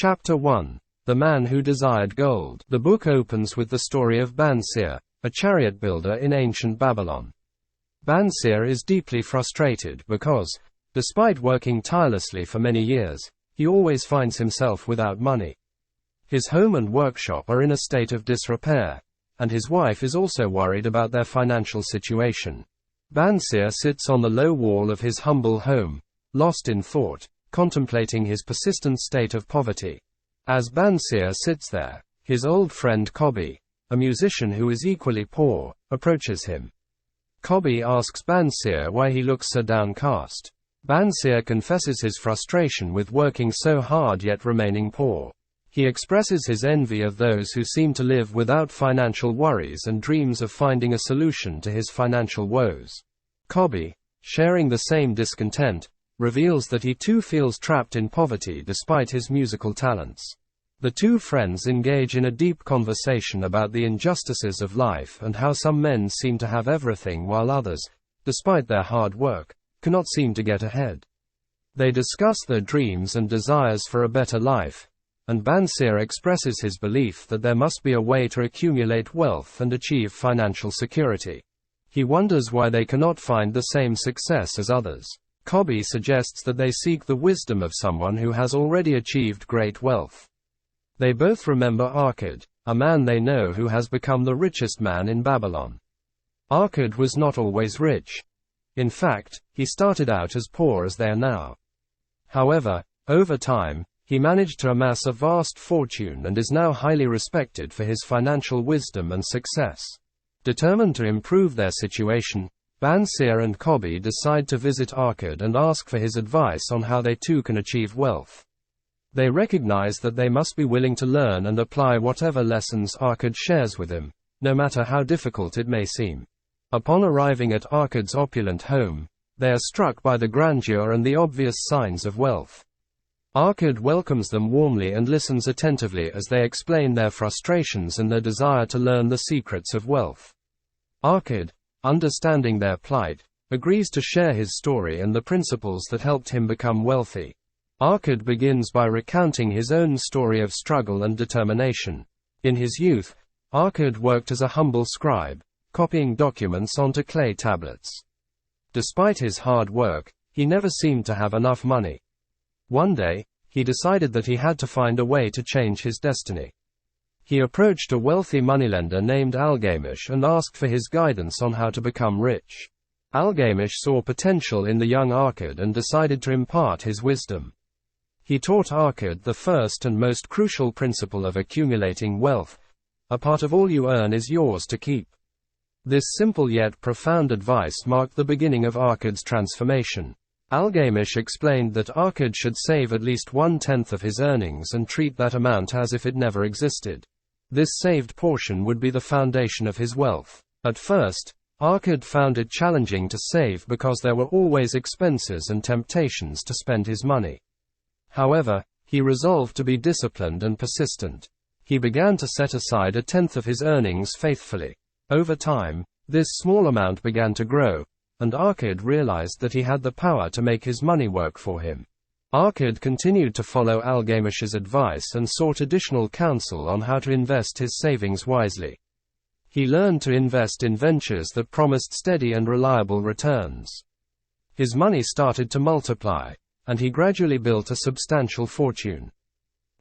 Chapter 1. The Man Who Desired Gold. The book opens with the story of Bansir, a chariot builder in ancient Babylon. Bansir is deeply frustrated because, despite working tirelessly for many years, he always finds himself without money. His home and workshop are in a state of disrepair, and his wife is also worried about their financial situation. Bansir sits on the low wall of his humble home, lost in thought, contemplating his persistent state of poverty. As Bansir sits there, his old friend Kobi, a musician who is equally poor, approaches him. Kobi asks Bansir why he looks so downcast. Bansir confesses his frustration with working so hard yet remaining poor. He expresses his envy of those who seem to live without financial worries and dreams of finding a solution to his financial woes. Kobi, sharing the same discontent, reveals that he too feels trapped in poverty despite his musical talents. The two friends engage in a deep conversation about the injustices of life and how some men seem to have everything while others, despite their hard work, cannot seem to get ahead. They discuss their dreams and desires for a better life, and Bansir expresses his belief that there must be a way to accumulate wealth and achieve financial security. He wonders why they cannot find the same success as others. Kobi suggests that they seek the wisdom of someone who has already achieved great wealth. They both remember Arkad, a man they know who has become the richest man in Babylon. Arkad was not always rich. In fact, he started out as poor as they are now. However, over time, he managed to amass a vast fortune and is now highly respected for his financial wisdom and success. Determined to improve their situation, Bansir and Kobi decide to visit Arkad and ask for his advice on how they too can achieve wealth. They recognize that they must be willing to learn and apply whatever lessons Arkad shares with him, no matter how difficult it may seem. Upon arriving at Arkad's opulent home, they are struck by the grandeur and the obvious signs of wealth. Arkad welcomes them warmly and listens attentively as they explain their frustrations and their desire to learn the secrets of wealth. Arkad, understanding their plight, agrees to share his story and the principles that helped him become wealthy. Arkad begins by recounting his own story of struggle and determination. In his youth, Arkad worked as a humble scribe, copying documents onto clay tablets. Despite his hard work, he never seemed to have enough money. One day, he decided that he had to find a way to change his destiny. He approached a wealthy moneylender named Algamish and asked for his guidance on how to become rich. Algamish saw potential in the young Arkad and decided to impart his wisdom. He taught Arkad the first and most crucial principle of accumulating wealth: a part of all you earn is yours to keep. This simple yet profound advice marked the beginning of Arkad's transformation. Algamish explained that Arkad should save at least 1/10 of his earnings and treat that amount as if it never existed. This saved portion would be the foundation of his wealth. At first, Arkad found it challenging to save because there were always expenses and temptations to spend his money. However, he resolved to be disciplined and persistent. He began to set aside 1/10 of his earnings faithfully. Over time, this small amount began to grow, and Arkad realized that he had the power to make his money work for him. Arkad continued to follow Algamish's advice and sought additional counsel on how to invest his savings wisely. He learned to invest in ventures that promised steady and reliable returns. His money started to multiply, and he gradually built a substantial fortune.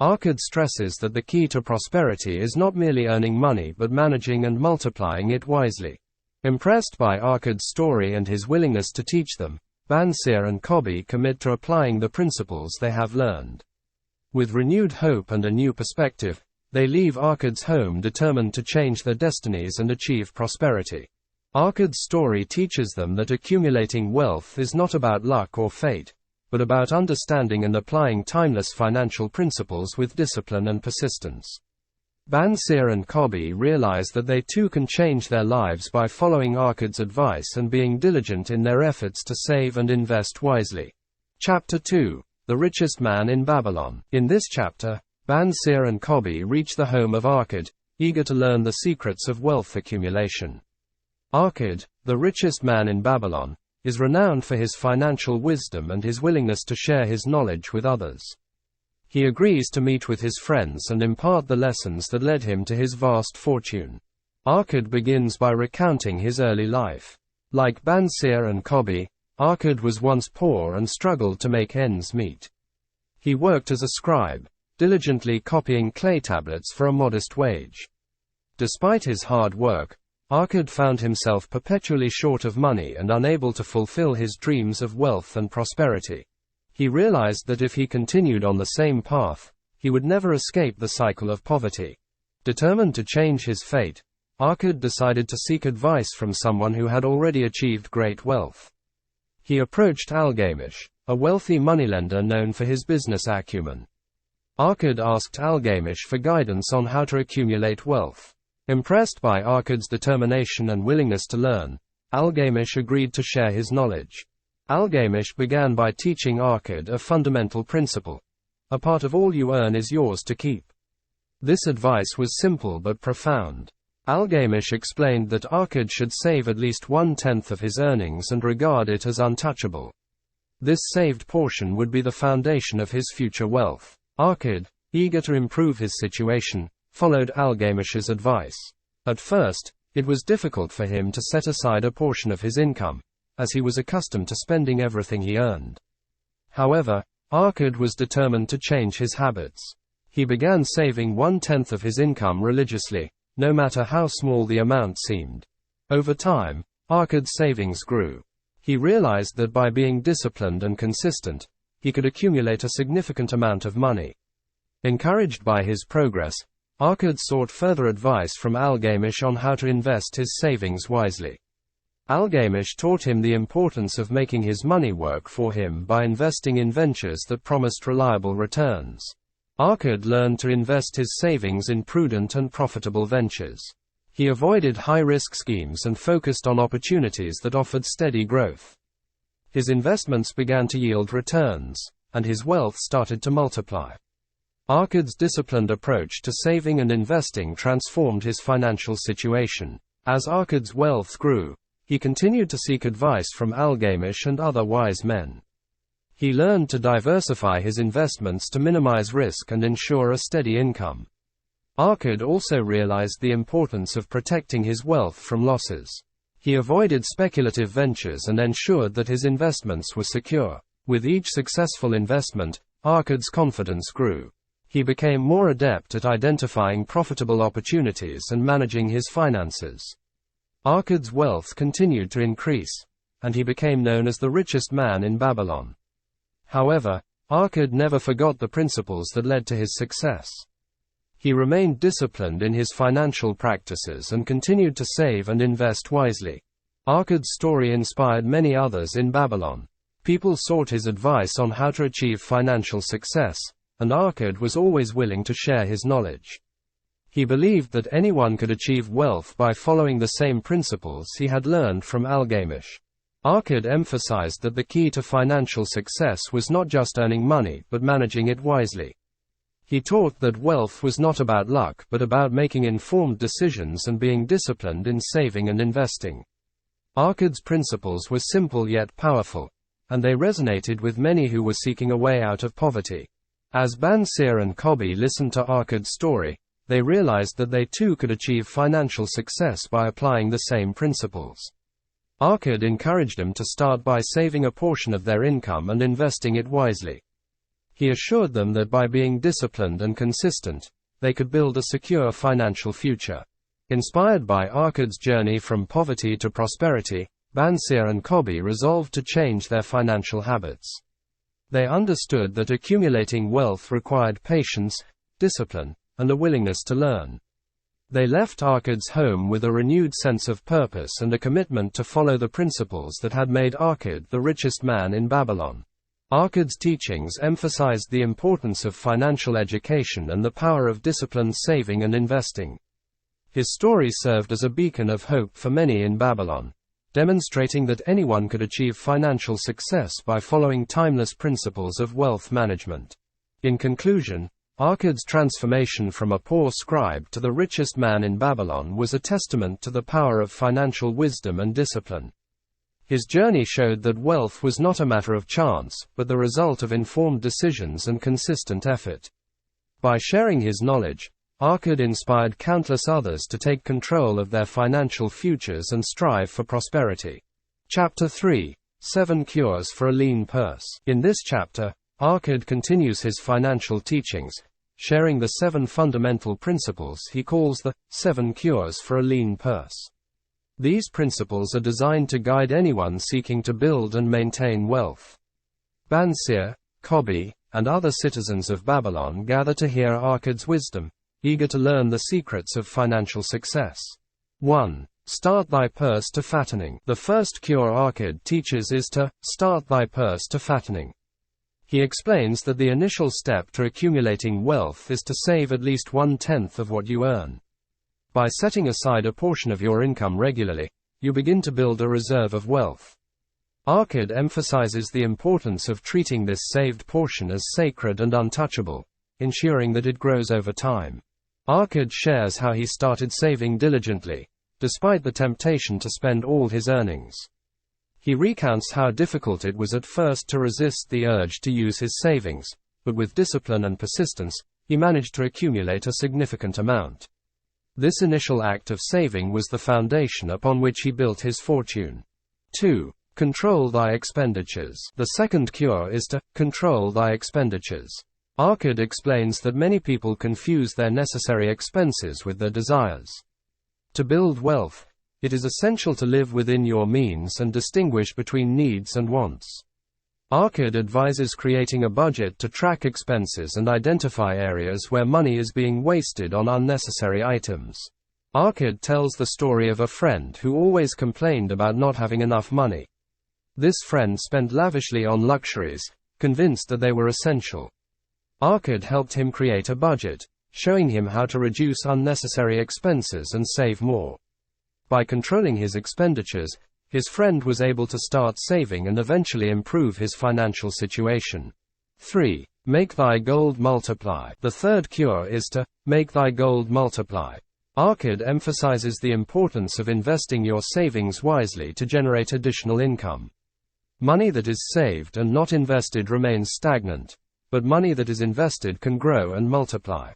Arkad stresses that the key to prosperity is not merely earning money but managing and multiplying it wisely. Impressed by Arkad's story and his willingness to teach them, Bansir and Kobi commit to applying the principles they have learned. With renewed hope and a new perspective, they leave Arkad's home determined to change their destinies and achieve prosperity. Arkad's story teaches them that accumulating wealth is not about luck or fate, but about understanding and applying timeless financial principles with discipline and persistence. Bansir and Kobi realize that they too can change their lives by following Arkad's advice and being diligent in their efforts to save and invest wisely. Chapter 2. The Richest Man in Babylon. In this chapter, Bansir and Kobi reach the home of Arkad, eager to learn the secrets of wealth accumulation. Arkad, the richest man in Babylon, is renowned for his financial wisdom and his willingness to share his knowledge with others. He agrees to meet with his friends and impart the lessons that led him to his vast fortune. Arkad begins by recounting his early life. Like Bansir and Kobi, Arkad was once poor and struggled to make ends meet. He worked as a scribe, diligently copying clay tablets for a modest wage. Despite his hard work, Arkad found himself perpetually short of money and unable to fulfill his dreams of wealth and prosperity. He realized that if he continued on the same path, he would never escape the cycle of poverty. Determined to change his fate, Arkad decided to seek advice from someone who had already achieved great wealth. He approached Algamish, a wealthy moneylender known for his business acumen. Arkad asked Algamish for guidance on how to accumulate wealth. Impressed by Arkad's determination and willingness to learn, Algamish agreed to share his knowledge. Algamish began by teaching Arkad a fundamental principle: a part of all you earn is yours to keep. This advice was simple but profound. Algamish explained that Arkad should save at least 1/10 of his earnings and regard it as untouchable. This saved portion would be the foundation of his future wealth. Arkad, eager to improve his situation, followed Algamish's advice. At first, it was difficult for him to set aside a portion of his income, as he was accustomed to spending everything he earned. However, Arkad was determined to change his habits. He began saving 1/10 of his income religiously, no matter how small the amount seemed. Over time, Arkad's savings grew. He realized that by being disciplined and consistent, he could accumulate a significant amount of money. Encouraged by his progress, Arkad sought further advice from Algamish on how to invest his savings wisely. Algamish taught him the importance of making his money work for him by investing in ventures that promised reliable returns. Arkad learned to invest his savings in prudent and profitable ventures. He avoided high-risk schemes and focused on opportunities that offered steady growth. His investments began to yield returns, and his wealth started to multiply. Arkad's disciplined approach to saving and investing transformed his financial situation. As Arkad's wealth grew, he continued to seek advice from Algamish and other wise men. He learned to diversify his investments to minimize risk and ensure a steady income. Arkad also realized the importance of protecting his wealth from losses. He avoided speculative ventures and ensured that his investments were secure. With each successful investment, Arkad's confidence grew. He became more adept at identifying profitable opportunities and managing his finances. Arkad's wealth continued to increase, and he became known as the richest man in Babylon. However, Arkad never forgot the principles that led to his success. He remained disciplined in his financial practices and continued to save and invest wisely. Arkad's story inspired many others in Babylon. People sought his advice on how to achieve financial success, and Arkad was always willing to share his knowledge. He believed that anyone could achieve wealth by following the same principles he had learned from Algamish. Arkad emphasized that the key to financial success was not just earning money but managing it wisely. He taught that wealth was not about luck but about making informed decisions and being disciplined in saving and investing. Arkad's principles were simple yet powerful, and they resonated with many who were seeking a way out of poverty. As Bansir and Kobi listened to Arkad's story, they realized that they too could achieve financial success by applying the same principles. Arkad encouraged them to start by saving a portion of their income and investing it wisely. He assured them that by being disciplined and consistent, they could build a secure financial future. Inspired by Arkad's journey from poverty to prosperity, Bansir and Kobi resolved to change their financial habits. They understood that accumulating wealth required patience, discipline, and a willingness to learn. They left Arkad's home with a renewed sense of purpose and a commitment to follow the principles that had made Arkad the richest man in Babylon. Arkad's teachings emphasized the importance of financial education and the power of disciplined saving and investing. His story served as a beacon of hope for many in Babylon, demonstrating that anyone could achieve financial success by following timeless principles of wealth management. In conclusion, Arkad's transformation from a poor scribe to the richest man in Babylon was a testament to the power of financial wisdom and discipline. His journey showed that wealth was not a matter of chance, but the result of informed decisions and consistent effort. By sharing his knowledge, Arkad inspired countless others to take control of their financial futures and strive for prosperity. Chapter 3: 7 Cures for a Lean Purse. In this chapter, Arkad continues his financial teachings, sharing the 7 fundamental principles he calls the 7 Cures for a Lean Purse. These principles are designed to guide anyone seeking to build and maintain wealth. Bansir, Kobi, and other citizens of Babylon gather to hear Arkad's wisdom, eager to learn the secrets of financial success. 1. Start thy purse to fattening. The first cure Arkad teaches is to start thy purse to fattening. He explains that the initial step to accumulating wealth is to save at least 1/10 of what you earn. By setting aside a portion of your income regularly, you begin to build a reserve of wealth. Arkad emphasizes the importance of treating this saved portion as sacred and untouchable, ensuring that it grows over time. Arkad shares how he started saving diligently, despite the temptation to spend all his earnings. He recounts how difficult it was at first to resist the urge to use his savings, but with discipline and persistence, he managed to accumulate a significant amount. This initial act of saving was the foundation upon which he built his fortune. 2. Control thy expenditures. The second cure is to control thy expenditures. Arkad explains that many people confuse their necessary expenses with their desires. To build wealth, it is essential to live within your means and distinguish between needs and wants. Arkad advises creating a budget to track expenses and identify areas where money is being wasted on unnecessary items. Arkad tells the story of a friend who always complained about not having enough money. This friend spent lavishly on luxuries, convinced that they were essential. Arkad helped him create a budget, showing him how to reduce unnecessary expenses and save more. By controlling his expenditures, his friend was able to start saving and eventually improve his financial situation. 3. Make thy gold multiply. The third cure is to make thy gold multiply. Arkad emphasizes the importance of investing your savings wisely to generate additional income. Money that is saved and not invested remains stagnant, but money that is invested can grow and multiply.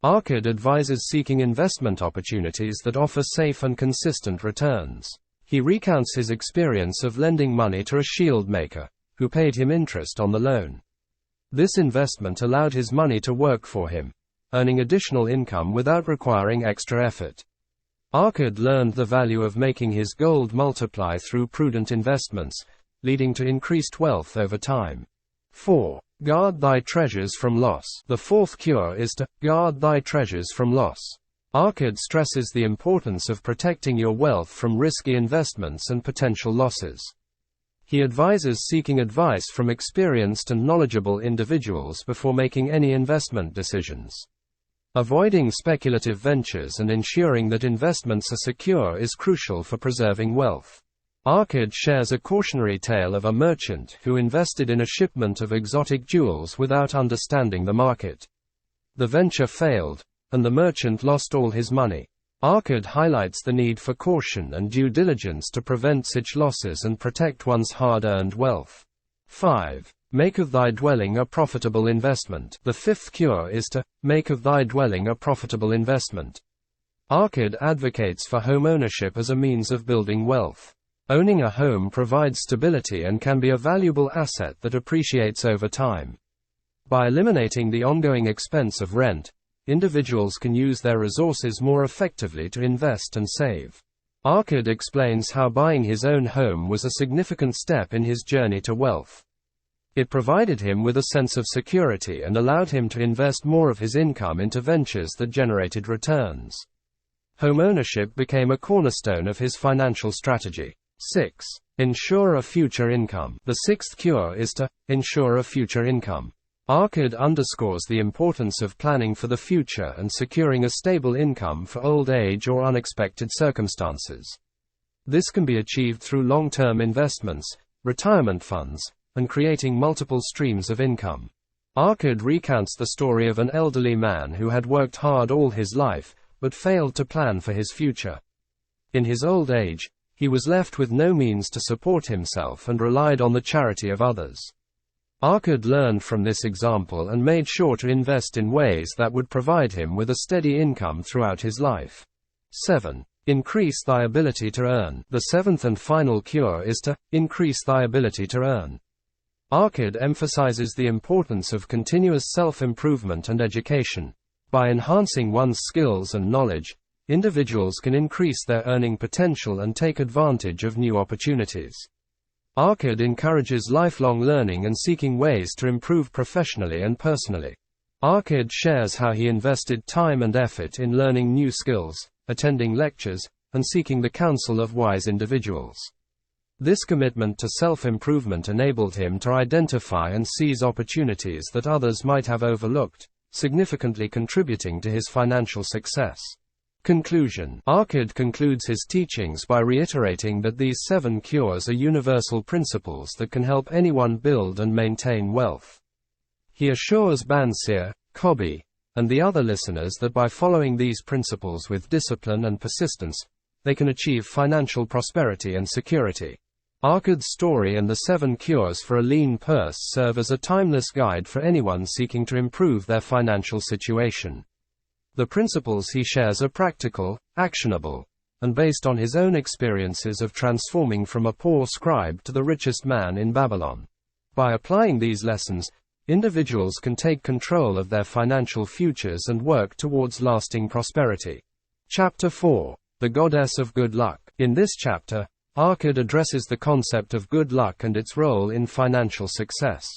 Arkad advises seeking investment opportunities that offer safe and consistent returns. He recounts his experience of lending money to a shield maker, who paid him interest on the loan. This investment allowed his money to work for him, earning additional income without requiring extra effort. Arkad learned the value of making his gold multiply through prudent investments, leading to increased wealth over time. 4. Guard thy treasures from loss. The fourth cure is to guard thy treasures from loss. Arkad stresses the importance of protecting your wealth from risky investments and potential losses. He advises seeking advice from experienced and knowledgeable individuals before making any investment decisions. Avoiding speculative ventures and ensuring that investments are secure is crucial for preserving wealth. Arkad shares a cautionary tale of a merchant who invested in a shipment of exotic jewels without understanding the market. The venture failed, and the merchant lost all his money. Arkad highlights the need for caution and due diligence to prevent such losses and protect one's hard-earned wealth. 5. Make of thy dwelling a profitable investment. The fifth cure is to make of thy dwelling a profitable investment. Arkad advocates for home ownership as a means of building wealth. Owning a home provides stability and can be a valuable asset that appreciates over time. By eliminating the ongoing expense of rent, individuals can use their resources more effectively to invest and save. Arkad explains how buying his own home was a significant step in his journey to wealth. It provided him with a sense of security and allowed him to invest more of his income into ventures that generated returns. Home ownership became a cornerstone of his financial strategy. 6. Ensure a future income. The sixth cure is to ensure a future income. Arkad underscores the importance of planning for the future and securing a stable income for old age or unexpected circumstances. This can be achieved through long-term investments, retirement funds, and creating multiple streams of income. Arkad recounts the story of an elderly man who had worked hard all his life, but failed to plan for his future. In his old age, he was left with no means to support himself and relied on the charity of others. Arkad learned from this example and made sure to invest in ways that would provide him with a steady income throughout his life. 7. Increase thy ability to earn. The seventh and final cure is to increase thy ability to earn. Arkad emphasizes the importance of continuous self-improvement and education. By enhancing one's skills and knowledge, individuals can increase their earning potential and take advantage of new opportunities. Arkad encourages lifelong learning and seeking ways to improve professionally and personally. Arkad shares how he invested time and effort in learning new skills, attending lectures, and seeking the counsel of wise individuals. This commitment to self-improvement enabled him to identify and seize opportunities that others might have overlooked, significantly contributing to his financial success. Conclusion. Arkad concludes his teachings by reiterating that these 7 cures are universal principles that can help anyone build and maintain wealth. He assures Bansir, Kobi, and the other listeners that by following these principles with discipline and persistence, they can achieve financial prosperity and security. Arkad's story and the 7 cures for a lean purse serve as a timeless guide for anyone seeking to improve their financial situation. The principles he shares are practical, actionable, and based on his own experiences of transforming from a poor scribe to the richest man in Babylon. By applying these lessons, individuals can take control of their financial futures and work towards lasting prosperity. Chapter 4. The Goddess of Good Luck. In this chapter, Arkad addresses the concept of good luck and its role in financial success.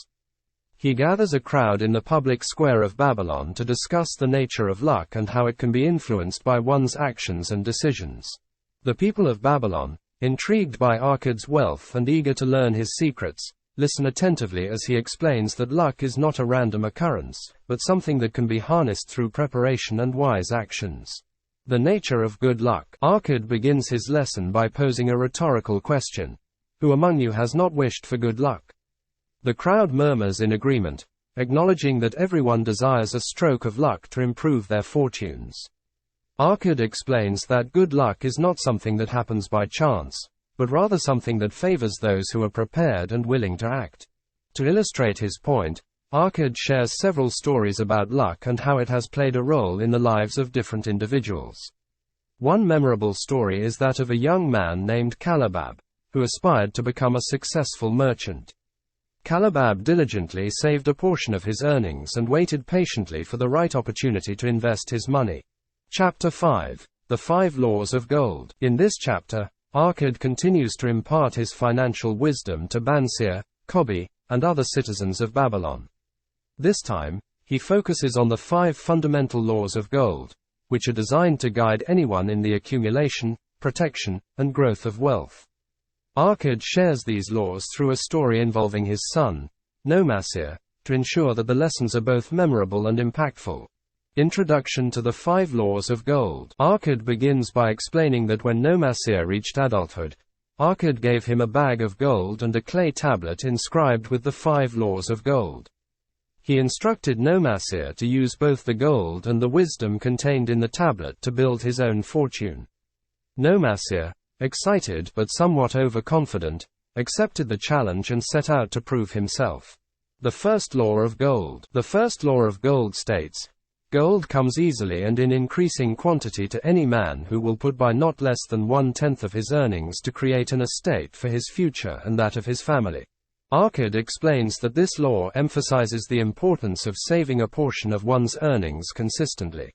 He gathers a crowd in the public square of Babylon to discuss the nature of luck and how it can be influenced by one's actions and decisions. The people of Babylon, intrigued by Arkad's wealth and eager to learn his secrets, listen attentively as he explains that luck is not a random occurrence, but something that can be harnessed through preparation and wise actions. The nature of good luck. Arkad begins his lesson by posing a rhetorical question. Who among you has not wished for good luck? The crowd murmurs in agreement, acknowledging that everyone desires a stroke of luck to improve their fortunes. Arkad explains that good luck is not something that happens by chance, but rather something that favors those who are prepared and willing to act. To illustrate his point, Arkad shares several stories about luck and how it has played a role in the lives of different individuals. One memorable story is that of a young man named Kalabab, who aspired to become a successful merchant. Kalabab diligently saved a portion of his earnings and waited patiently for the right opportunity to invest his money. Chapter 5. The 5 Laws of Gold. In this chapter, Arkad continues to impart his financial wisdom to Bansir, Kobi, and other citizens of Babylon. This time, he focuses on the 5 fundamental laws of gold, which are designed to guide anyone in the accumulation, protection, and growth of wealth. Arkad shares these laws through a story involving his son, Nomasir, to ensure that the lessons are both memorable and impactful. Introduction to the 5 Laws of Gold. Arkad begins by explaining that when Nomasir reached adulthood, Arkad gave him a bag of gold and a clay tablet inscribed with the 5 Laws of Gold. He instructed Nomasir to use both the gold and the wisdom contained in the tablet to build his own fortune. Nomasir, excited but somewhat overconfident, accepted the challenge and set out to prove himself. The first law of gold. The first law of gold states, gold comes easily and in increasing quantity to any man who will put by not less than 1/10 of his earnings to create an estate for his future and that of his family. Arkad explains that this law emphasizes the importance of saving a portion of one's earnings consistently.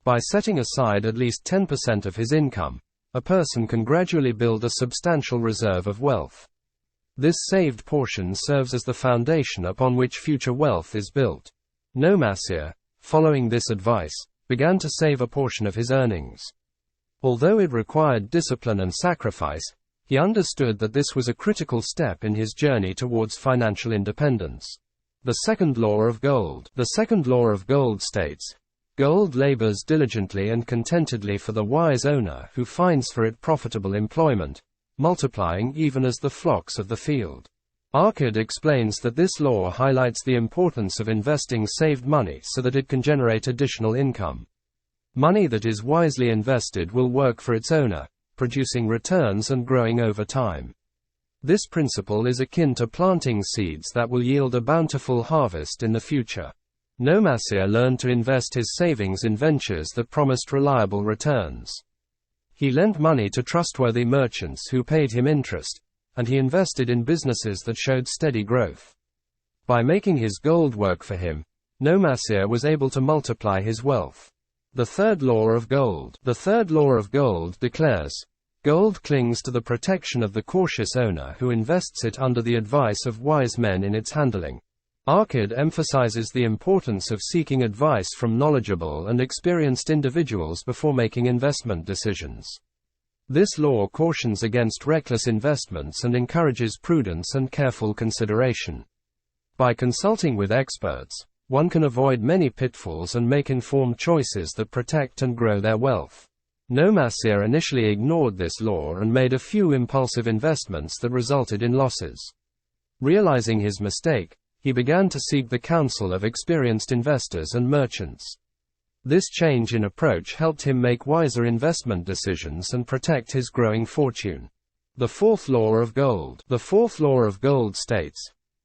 By setting aside at least 10% of his income, a person can gradually build a substantial reserve of wealth. This saved portion serves as the foundation upon which future wealth is built. Nomasir, following this advice, began to save a portion of his earnings. Although it required discipline and sacrifice, he understood that this was a critical step in his journey towards financial independence. The second law of gold. The second law of gold states, gold labors diligently and contentedly for the wise owner who finds for it profitable employment, multiplying even as the flocks of the field. Arkad explains that this law highlights the importance of investing saved money so that it can generate additional income. Money that is wisely invested will work for its owner, producing returns and growing over time. This principle is akin to planting seeds that will yield a bountiful harvest in the future. Nomasir learned to invest his savings in ventures that promised reliable returns. He lent money to trustworthy merchants who paid him interest, and he invested in businesses that showed steady growth. By making his gold work for him, Nomasir was able to multiply his wealth. The third law of gold. The third law of gold declares, gold clings to the protection of the cautious owner who invests it under the advice of wise men in its handling. Arkad emphasizes the importance of seeking advice from knowledgeable and experienced individuals before making investment decisions. This law cautions against reckless investments and encourages prudence and careful consideration. By consulting with experts, one can avoid many pitfalls and make informed choices that protect and grow their wealth. Nomasir initially ignored this law and made a few impulsive investments that resulted in losses. Realizing his mistake, he began to seek the counsel of experienced investors and merchants. This change in approach helped him make wiser investment decisions and protect his growing fortune. The fourth law of gold. The fourth law of gold states,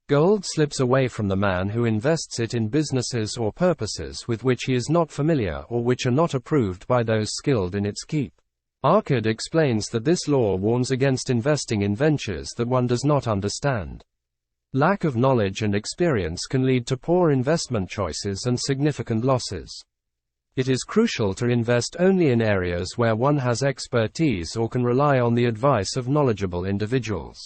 gold slips away from the man who invests it in businesses or purposes with which he is not familiar or which are not approved by those skilled in its keep. Arkad explains that this law warns against investing in ventures that one does not understand. Lack of knowledge and experience can lead to poor investment choices and significant losses. It is crucial to invest only in areas where one has expertise or can rely on the advice of knowledgeable individuals.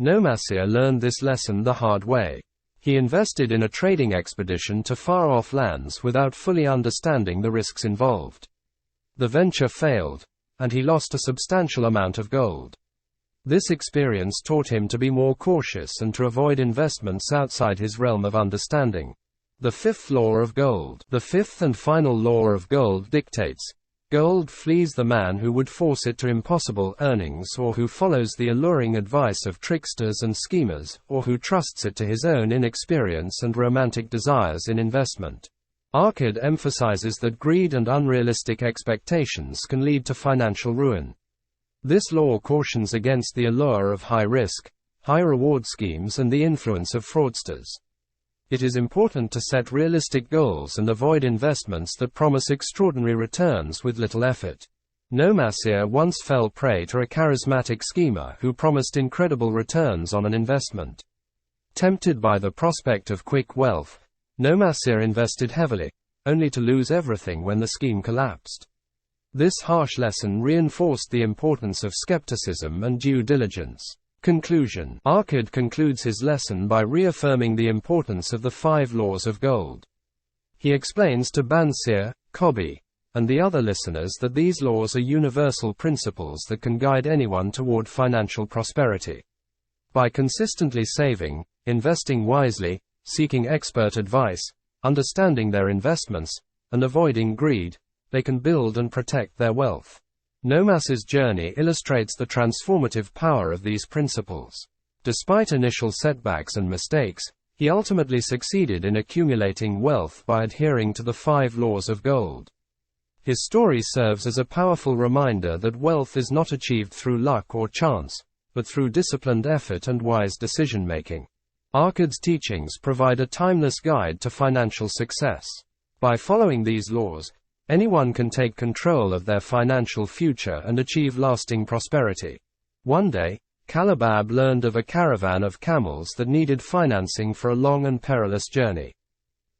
Nomasir learned this lesson the hard way. He invested in a trading expedition to far-off lands without fully understanding the risks involved. The venture failed, and he lost a substantial amount of gold. This experience taught him to be more cautious and to avoid investments outside his realm of understanding. The fifth law of gold. The fifth and final law of gold dictates, gold flees the man who would force it to impossible earnings or who follows the alluring advice of tricksters and schemers, or who trusts it to his own inexperience and romantic desires in investment. Arkad emphasizes that greed and unrealistic expectations can lead to financial ruin. This law cautions against the allure of high-risk, high-reward schemes and the influence of fraudsters. It is important to set realistic goals and avoid investments that promise extraordinary returns with little effort. Nomasir once fell prey to a charismatic schemer who promised incredible returns on an investment. Tempted by the prospect of quick wealth, Nomasir invested heavily, only to lose everything when the scheme collapsed. This harsh lesson reinforced the importance of skepticism and due diligence. Conclusion. Arkad concludes his lesson by reaffirming the importance of the 5 laws of gold. He explains to Bansir, Kobi, and the other listeners that these laws are universal principles that can guide anyone toward financial prosperity. By consistently saving, investing wisely, seeking expert advice, understanding their investments, and avoiding greed, they can build and protect their wealth. Nomasir's journey illustrates the transformative power of these principles. Despite initial setbacks and mistakes, he ultimately succeeded in accumulating wealth by adhering to the 5 laws of gold. His story serves as a powerful reminder that wealth is not achieved through luck or chance, but through disciplined effort and wise decision-making. Arkad's teachings provide a timeless guide to financial success. By following these laws, anyone can take control of their financial future and achieve lasting prosperity. One day, Kalabab learned of a caravan of camels that needed financing for a long and perilous journey.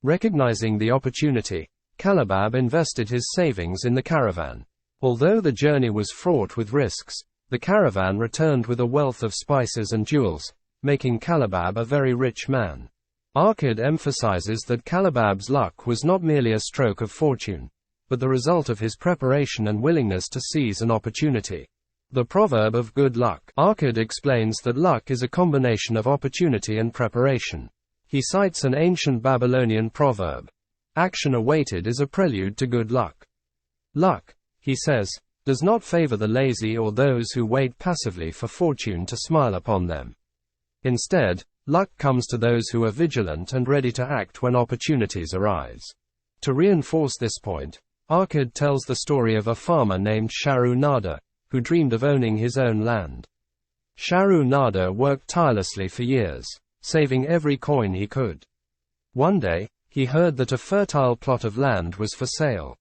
Recognizing the opportunity, Kalabab invested his savings in the caravan. Although the journey was fraught with risks, the caravan returned with a wealth of spices and jewels, making Kalabab a very rich man. Arkad emphasizes that Kalabab's luck was not merely a stroke of fortune, but the result of his preparation and willingness to seize an opportunity. The proverb of good luck. Arkad explains that luck is a combination of opportunity and preparation. He cites an ancient Babylonian proverb, "Action awaited is a prelude to good luck." Luck, he says, does not favor the lazy or those who wait passively for fortune to smile upon them. Instead, luck comes to those who are vigilant and ready to act when opportunities arise. To reinforce this point, Arkad tells the story of a farmer named Sharu Nada, who dreamed of owning his own land. Sharu Nada worked tirelessly for years, saving every coin he could. One day, he heard that a fertile plot of land was for sale.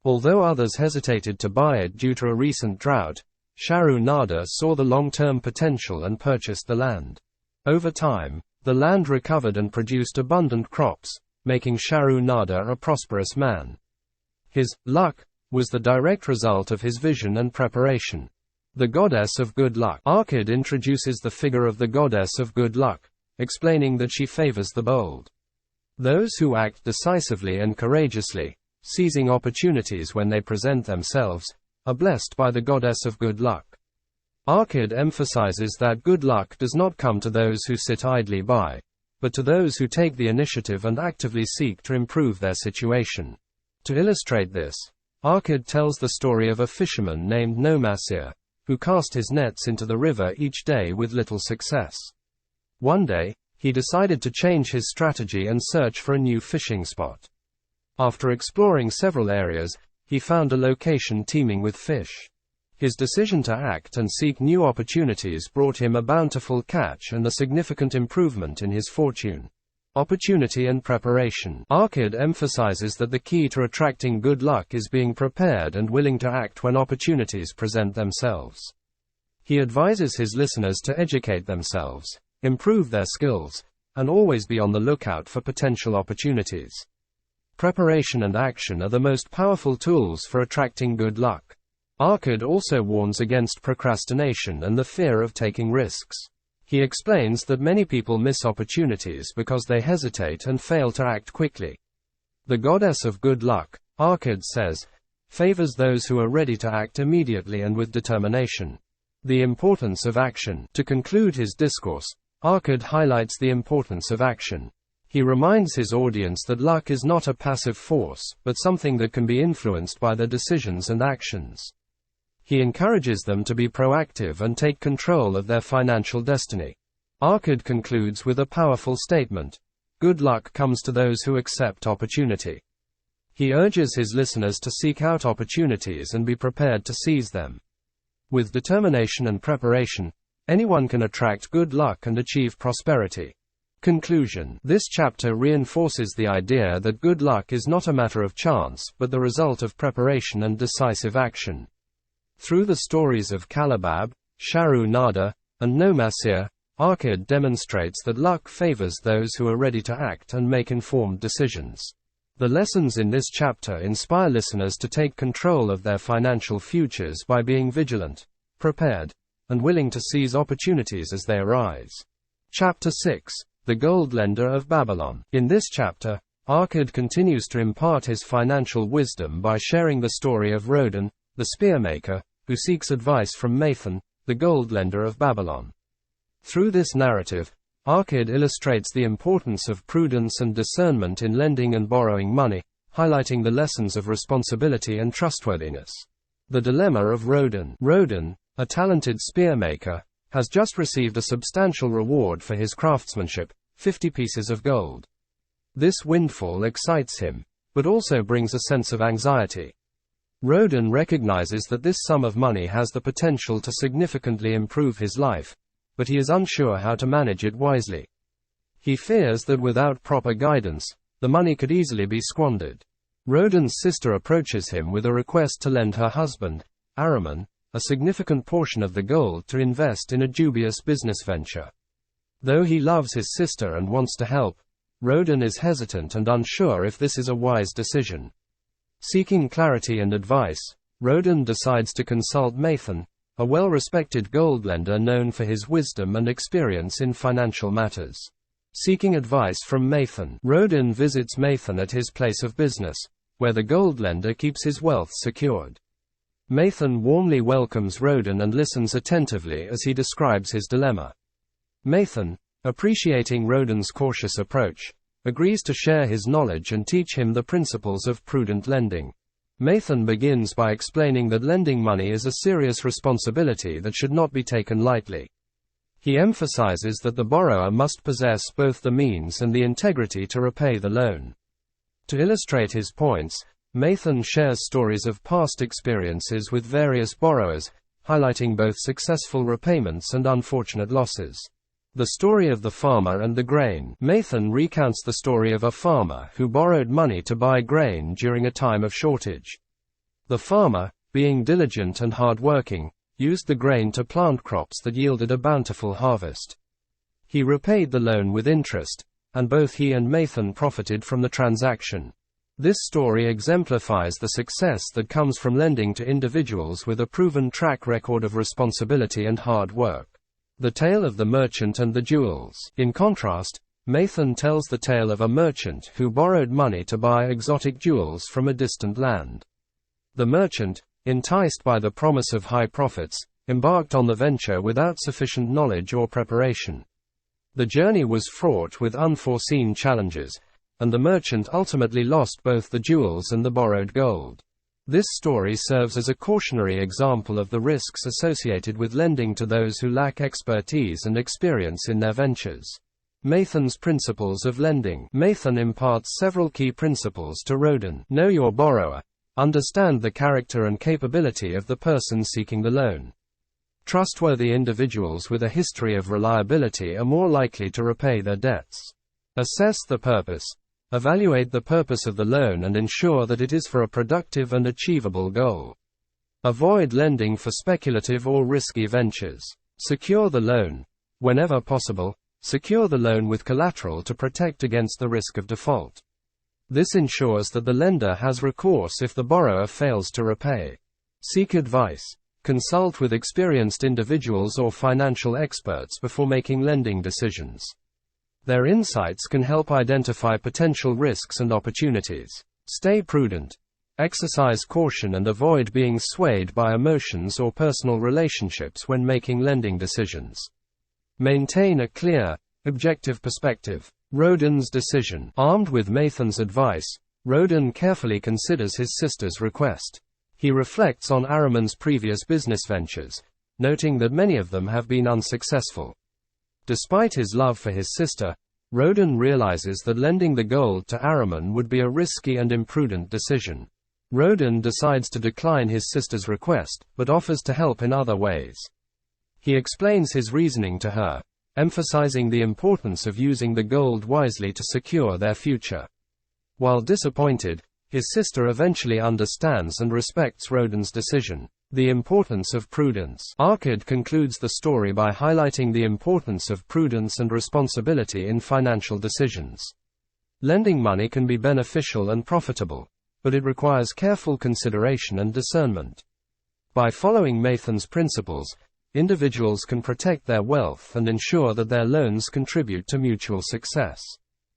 Although others hesitated to buy it due to a recent drought, Sharu Nada saw the long-term potential and purchased the land. Over time, the land recovered and produced abundant crops, making Sharu Nada a prosperous man. His luck was the direct result of his vision and preparation. The goddess of good luck. Arkad introduces the figure of the goddess of good luck, explaining that she favors the bold. Those who act decisively and courageously, seizing opportunities when they present themselves, are blessed by the goddess of good luck. Arkad emphasizes that good luck does not come to those who sit idly by, but to those who take the initiative and actively seek to improve their situation. To illustrate this, Arkad tells the story of a fisherman named Nomasir, who cast his nets into the river each day with little success. One day, he decided to change his strategy and search for a new fishing spot. After exploring several areas, he found a location teeming with fish. His decision to act and seek new opportunities brought him a bountiful catch and a significant improvement in his fortune. Opportunity and preparation. Arkad emphasizes that the key to attracting good luck is being prepared and willing to act when opportunities present themselves. He advises his listeners to educate themselves, improve their skills, and always be on the lookout for potential opportunities. Preparation and action are the most powerful tools for attracting good luck. Arkad also warns against procrastination and the fear of taking risks. He explains that many people miss opportunities because they hesitate and fail to act quickly. The goddess of good luck, Arkad says, favors those who are ready to act immediately and with determination. The importance of action. To conclude his discourse, Arkad highlights the importance of action. He reminds his audience that luck is not a passive force, but something that can be influenced by their decisions and actions. He encourages them to be proactive and take control of their financial destiny. Arkad concludes with a powerful statement: good luck comes to those who accept opportunity. He urges his listeners to seek out opportunities and be prepared to seize them. With determination and preparation, anyone can attract good luck and achieve prosperity. Conclusion. This chapter reinforces the idea that good luck is not a matter of chance, but the result of preparation and decisive action. Through the stories of Kalabab, Sharu Nada, and Nomasir, Arkad demonstrates that luck favors those who are ready to act and make informed decisions. The lessons in this chapter inspire listeners to take control of their financial futures by being vigilant, prepared, and willing to seize opportunities as they arise. Chapter 6. The Gold Lender of Babylon. In this chapter, Arkad continues to impart his financial wisdom by sharing the story of Rodan, the spearmaker, who seeks advice from Mathan, the gold lender of Babylon. Through this narrative, Arkad illustrates the importance of prudence and discernment in lending and borrowing money, highlighting the lessons of responsibility and trustworthiness. The dilemma of Rodan. Rodan, a talented spearmaker, has just received a substantial reward for his craftsmanship, 50 pieces of gold. This windfall excites him, but also brings a sense of anxiety. Rodan recognizes that this sum of money has the potential to significantly improve his life, but he is unsure how to manage it wisely. He fears that without proper guidance, the money could easily be squandered. Rodan's sister approaches him with a request to lend her husband, Ahriman, a significant portion of the gold to invest in a dubious business venture. Though he loves his sister and wants to help, Rodan is hesitant and unsure if this is a wise decision. Seeking clarity and advice, Rodan decides to consult Mathan, a well-respected gold lender known for his wisdom and experience in financial matters. Seeking advice from Mathan, Rodan visits Mathan at his place of business, where the gold lender keeps his wealth secured. Mathan warmly welcomes Rodan and listens attentively as he describes his dilemma. Mathan, appreciating Rodan's cautious approach, agrees to share his knowledge and teach him the principles of prudent lending. Mathan begins by explaining that lending money is a serious responsibility that should not be taken lightly. He emphasizes that the borrower must possess both the means and the integrity to repay the loan. To illustrate his points, Mathan shares stories of past experiences with various borrowers, highlighting both successful repayments and unfortunate losses. The story of the farmer and the grain. Mathan recounts the story of a farmer who borrowed money to buy grain during a time of shortage. The farmer, being diligent and hard-working, used the grain to plant crops that yielded a bountiful harvest. He repaid the loan with interest, and both he and Mathan profited from the transaction. This story exemplifies the success that comes from lending to individuals with a proven track record of responsibility and hard work. The tale of the merchant and the jewels. In contrast, Mathan tells the tale of a merchant who borrowed money to buy exotic jewels from a distant land. The merchant, enticed by the promise of high profits, embarked on the venture without sufficient knowledge or preparation. The journey was fraught with unforeseen challenges, and the merchant ultimately lost both the jewels and the borrowed gold. This story serves as a cautionary example of the risks associated with lending to those who lack expertise and experience in their ventures. Mathan's principles of lending. Mathan imparts several key principles to Roden. Know your borrower. Understand the character and capability of the person seeking the loan. Trustworthy individuals with a history of reliability are more likely to repay their debts. Assess the purpose. Evaluate the purpose of the loan and ensure that it is for a productive and achievable goal. Avoid lending for speculative or risky ventures. Secure the loan. Whenever possible, secure the loan with collateral to protect against the risk of default. This ensures that the lender has recourse if the borrower fails to repay. Seek advice. Consult with experienced individuals or financial experts before making lending decisions. Their insights can help identify potential risks and opportunities. Stay prudent. Exercise caution and avoid being swayed by emotions or personal relationships when making lending decisions. Maintain a clear, objective perspective. Roden's decision. Armed with Mathan's advice, Roden carefully considers his sister's request. He reflects on Ahriman's previous business ventures, noting that many of them have been unsuccessful. Despite his love for his sister, Roden realizes that lending the gold to Ahriman would be a risky and imprudent decision. Roden decides to decline his sister's request, but offers to help in other ways. He explains his reasoning to her, emphasizing the importance of using the gold wisely to secure their future. While disappointed, his sister eventually understands and respects Roden's decision. The importance of prudence. Arkad concludes the story by highlighting the importance of prudence and responsibility in financial decisions. Lending money can be beneficial and profitable, but it requires careful consideration and discernment. By following Mathan's principles, individuals can protect their wealth and ensure that their loans contribute to mutual success.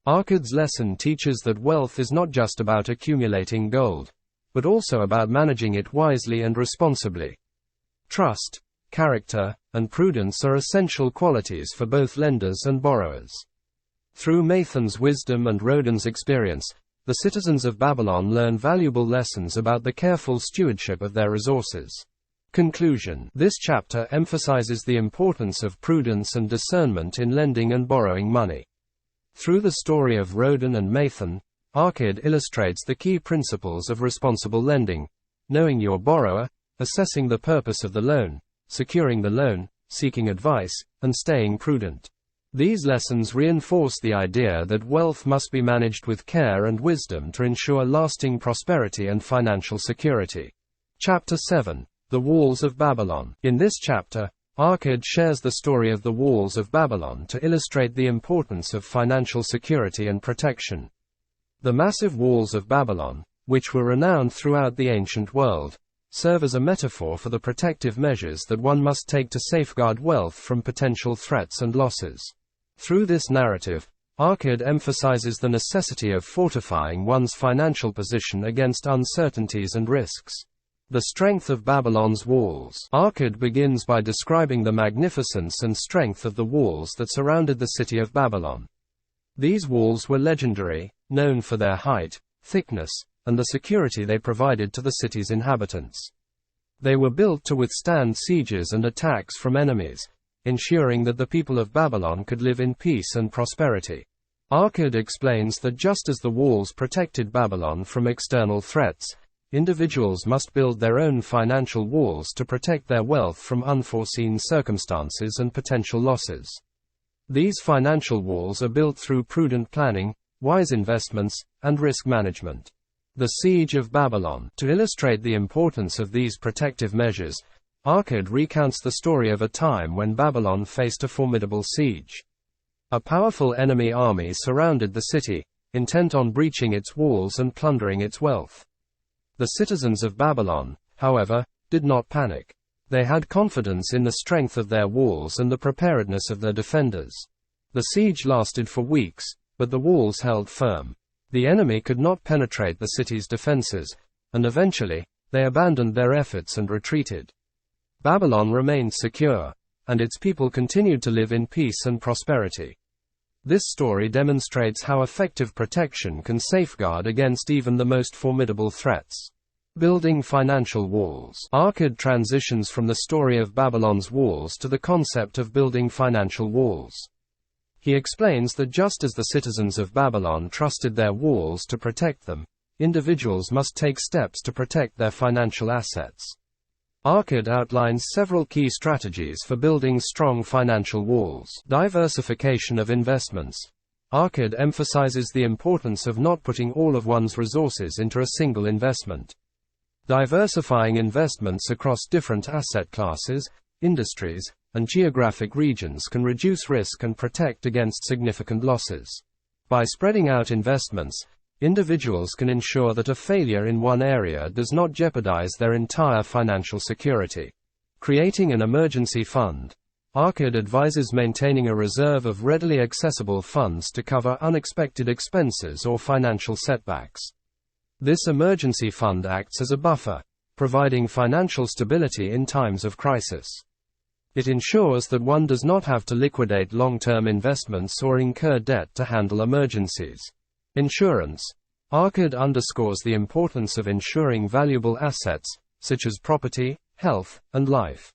Arkad's lesson teaches that wealth is not just about accumulating gold, but also about managing it wisely and responsibly. Trust, character, and prudence are essential qualities for both lenders and borrowers. Through Mathan's wisdom and Roden's experience, the citizens of Babylon learn valuable lessons about the careful stewardship of their resources. Conclusion. This chapter emphasizes the importance of prudence and discernment in lending and borrowing money. Through the story of Roden and Mathan, Arkad illustrates the key principles of responsible lending: knowing your borrower, assessing the purpose of the loan, securing the loan, seeking advice, and staying prudent. These lessons reinforce the idea that wealth must be managed with care and wisdom to ensure lasting prosperity and financial security. Chapter 7. The Walls of Babylon. In this chapter, Arkad shares the story of the Walls of Babylon to illustrate the importance of financial security and protection. The massive walls of Babylon, which were renowned throughout the ancient world, serve as a metaphor for the protective measures that one must take to safeguard wealth from potential threats and losses. Through this narrative, Arkad emphasizes the necessity of fortifying one's financial position against uncertainties and risks. The strength of Babylon's walls. Arkad begins by describing the magnificence and strength of the walls that surrounded the city of Babylon. These walls were legendary, known for their height, thickness, and the security they provided to the city's inhabitants. They were built to withstand sieges and attacks from enemies, ensuring that the people of Babylon could live in peace and prosperity. Arkad explains that just as the walls protected Babylon from external threats, individuals must build their own financial walls to protect their wealth from unforeseen circumstances and potential losses. These financial walls are built through prudent planning, wise investments, and risk management. The Siege of Babylon. To illustrate the importance of these protective measures, Arkad recounts the story of a time when Babylon faced a formidable siege. A powerful enemy army surrounded the city, intent on breaching its walls and plundering its wealth. The citizens of Babylon, however, did not panic. They had confidence in the strength of their walls and the preparedness of their defenders. The siege lasted for weeks, but the walls held firm. The enemy could not penetrate the city's defenses, and eventually, they abandoned their efforts and retreated. Babylon remained secure, and its people continued to live in peace and prosperity. This story demonstrates how effective protection can safeguard against even the most formidable threats. Building financial walls. Arkad transitions from the story of Babylon's walls to the concept of building financial walls. He explains that just as the citizens of Babylon trusted their walls to protect them, individuals must take steps to protect their financial assets. Arkad outlines several key strategies for building strong financial walls. Diversification of investments. Arkad emphasizes the importance of not putting all of one's resources into a single investment. Diversifying investments across different asset classes, industries, and geographic regions can reduce risk and protect against significant losses. By spreading out investments, individuals can ensure that a failure in one area does not jeopardize their entire financial security. Creating an emergency fund. Arkad advises maintaining a reserve of readily accessible funds to cover unexpected expenses or financial setbacks. This emergency fund acts as a buffer, providing financial stability in times of crisis. It ensures that one does not have to liquidate long-term investments or incur debt to handle emergencies. Insurance. Arkad underscores the importance of insuring valuable assets, such as property, health, and life.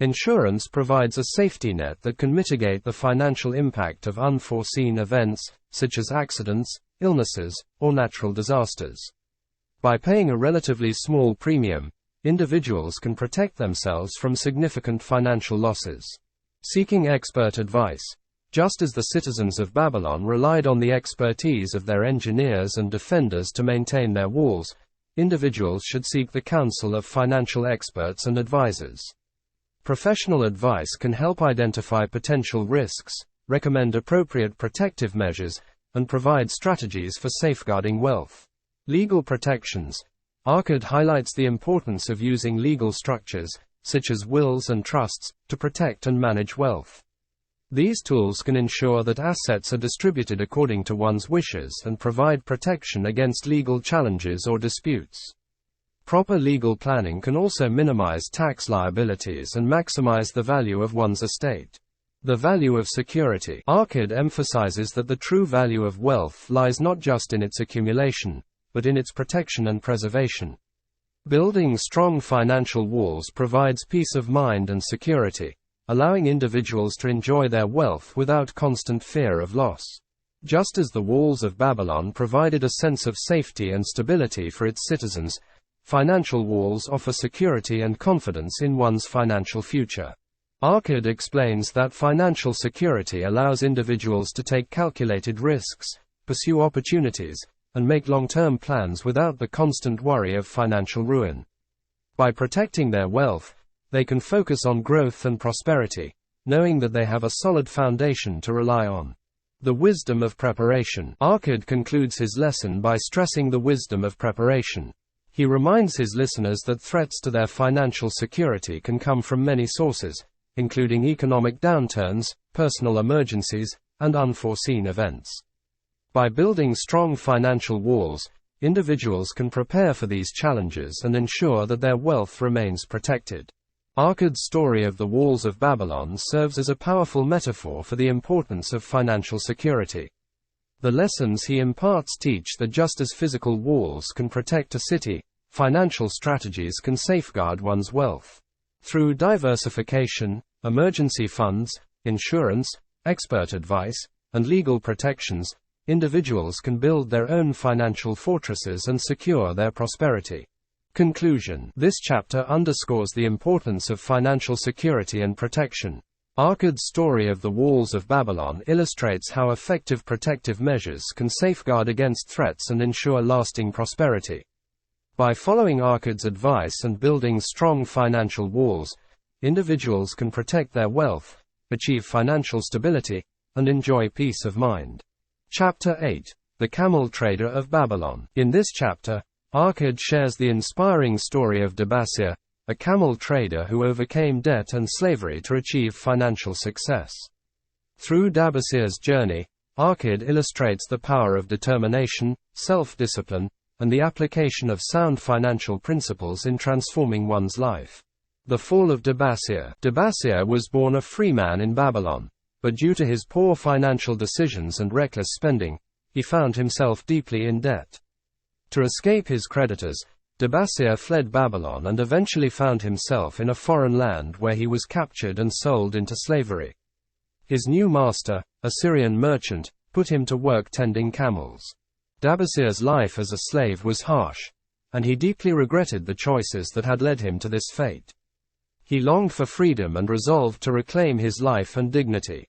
Insurance provides a safety net that can mitigate the financial impact of unforeseen events, such as accidents, illnesses, or natural disasters. By paying a relatively small premium, individuals can protect themselves from significant financial losses. Seeking expert advice. Just as the citizens of Babylon relied on the expertise of their engineers and defenders to maintain their walls, individuals should seek the counsel of financial experts and advisors. Professional advice can help identify potential risks, recommend appropriate protective measures, and provide strategies for safeguarding wealth. Legal protections. Arkad highlights the importance of using legal structures, such as wills and trusts, to protect and manage wealth. These tools can ensure that assets are distributed according to one's wishes and provide protection against legal challenges or disputes. Proper legal planning can also minimize tax liabilities and maximize the value of one's estate. The value of security. Arkad emphasizes that the true value of wealth lies not just in its accumulation, but in its protection and preservation. Building strong financial walls provides peace of mind and security, allowing individuals to enjoy their wealth without constant fear of loss. Just as the walls of Babylon provided a sense of safety and stability for its citizens, financial walls offer security and confidence in one's financial future. Arkad explains that financial security allows individuals to take calculated risks, pursue opportunities, and make long-term plans without the constant worry of financial ruin. By protecting their wealth, they can focus on growth and prosperity, knowing that they have a solid foundation to rely on. The wisdom of preparation. Arkad concludes his lesson by stressing the wisdom of preparation. He reminds his listeners that threats to their financial security can come from many sources, including economic downturns, personal emergencies, and unforeseen events. By building strong financial walls, individuals can prepare for these challenges and ensure that their wealth remains protected. Arkad's story of the walls of Babylon serves as a powerful metaphor for the importance of financial security. The lessons he imparts teach that just as physical walls can protect a city, financial strategies can safeguard one's wealth. Through diversification, emergency funds, insurance, expert advice, and legal protections, individuals can build their own financial fortresses and secure their prosperity. Conclusion. This chapter underscores the importance of financial security and protection. Arkad's story of the walls of Babylon illustrates how effective protective measures can safeguard against threats and ensure lasting prosperity. By following Arkad's advice and building strong financial walls, individuals can protect their wealth, achieve financial stability, and enjoy peace of mind. Chapter 8. The Camel Trader of Babylon. In this chapter, Arkad shares the inspiring story of Dabasir, a camel trader who overcame debt and slavery to achieve financial success. Through Dabasir's journey, Arkad illustrates the power of determination, self-discipline, and the application of sound financial principles in transforming one's life. The fall of Dabasir. Dabasir was born a free man in Babylon, but due to his poor financial decisions and reckless spending, he found himself deeply in debt. To escape his creditors, Dabasir fled Babylon and eventually found himself in a foreign land where he was captured and sold into slavery. His new master, a Syrian merchant, put him to work tending camels. Dabasir's life as a slave was harsh, and he deeply regretted the choices that had led him to this fate. He longed for freedom and resolved to reclaim his life and dignity.